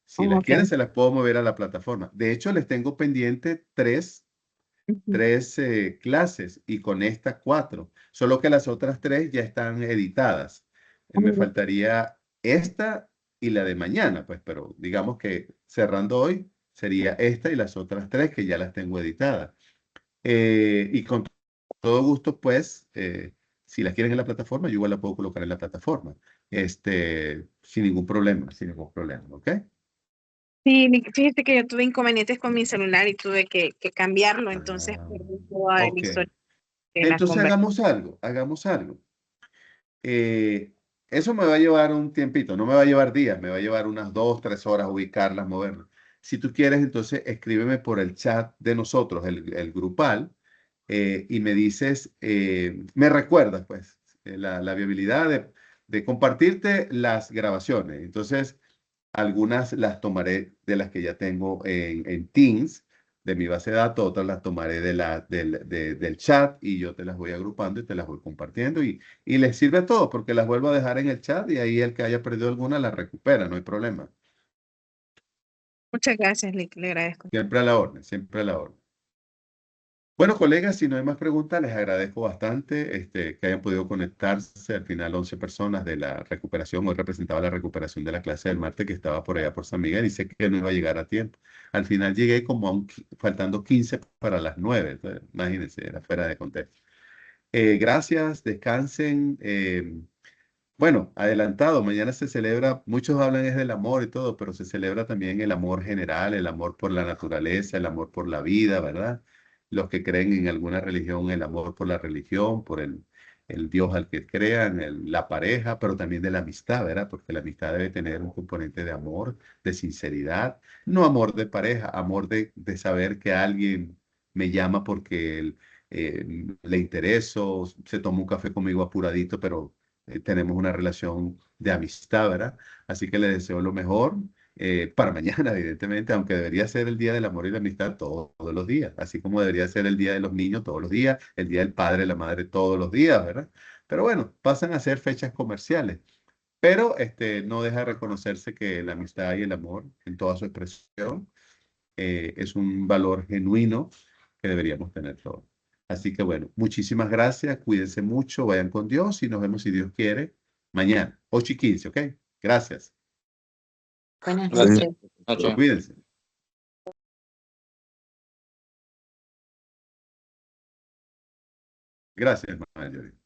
Speaker 1: Si las
Speaker 2: Ok.
Speaker 1: quieren, se las puedo mover a la plataforma. De hecho, les tengo pendiente
Speaker 2: Ujú.
Speaker 1: tres clases y con esta 4. Solo que las otras 3 ya están editadas. Me faltaría esta y la de mañana, pues, pero digamos que cerrando hoy sería esta y las otras 3 que ya las tengo editadas. Y con todo gusto, pues, si las quieren en la plataforma, yo igual la puedo colocar en la plataforma. Sin ningún problema, sin ningún problema, ¿ok?
Speaker 2: Sí, fíjate que yo tuve inconvenientes con mi celular y tuve que cambiarlo, entonces
Speaker 1: Ah,
Speaker 2: perdí toda la
Speaker 1: ok.
Speaker 2: historia de la
Speaker 1: Entonces
Speaker 2: conversación.
Speaker 1: hagamos algo. Eso me va a llevar un tiempito, no me va a llevar días, me va a llevar unas 2, 3 horas ubicarlas, moverlas. Si tú quieres, entonces escríbeme por el chat de nosotros, el grupal, y me dices, me recuerdas, pues, la viabilidad de compartirte las grabaciones. Entonces, algunas las tomaré de las que ya tengo en Teams, de mi base de datos, otras las tomaré del chat y yo te las voy agrupando y te las voy compartiendo y les sirve a todos porque las vuelvo a dejar en el chat y ahí el que haya perdido alguna la recupera, no hay problema.
Speaker 2: Muchas gracias, le agradezco.
Speaker 1: Siempre a la orden, siempre a la orden. Bueno, colegas, si no hay más preguntas, les agradezco bastante que hayan podido conectarse. Al final, 11 personas de la recuperación. Hoy representaba la recuperación de la clase del martes que estaba por allá por San Miguel y sé que no iba a llegar a tiempo. Al final llegué como faltando 15 para las 9. Entonces, imagínense, era fuera de contexto. Gracias, descansen. Bueno, adelantado, mañana se celebra, muchos hablan es del amor y todo, pero se celebra también el amor general, el amor por la naturaleza, el amor por la vida, ¿verdad? Los que creen en alguna religión, el amor por la religión, por el Dios al que crean, la pareja, pero también de la amistad, ¿verdad? Porque la amistad debe tener un componente de amor, de sinceridad, no amor de pareja, amor de saber que alguien me llama porque le intereso, se toma un café conmigo apuradito, pero tenemos una relación de amistad, ¿verdad? Así que les deseo lo mejor para mañana, evidentemente, aunque debería ser el Día del Amor y la Amistad todos los días, así como debería ser el Día de los Niños todos los días, el Día del Padre y la Madre todos los días, ¿verdad? Pero bueno, pasan a ser fechas comerciales, pero no deja de reconocerse que la amistad y el amor en toda su expresión es un valor genuino que deberíamos tener todos. Así que bueno, muchísimas gracias, cuídense mucho, vayan con Dios y nos vemos si Dios quiere mañana, 8:15, ¿ok? Gracias,
Speaker 4: Buenas
Speaker 5: Gracias.
Speaker 4: noches.
Speaker 5: Noche.
Speaker 1: cuídense. Gracias, Marjorie.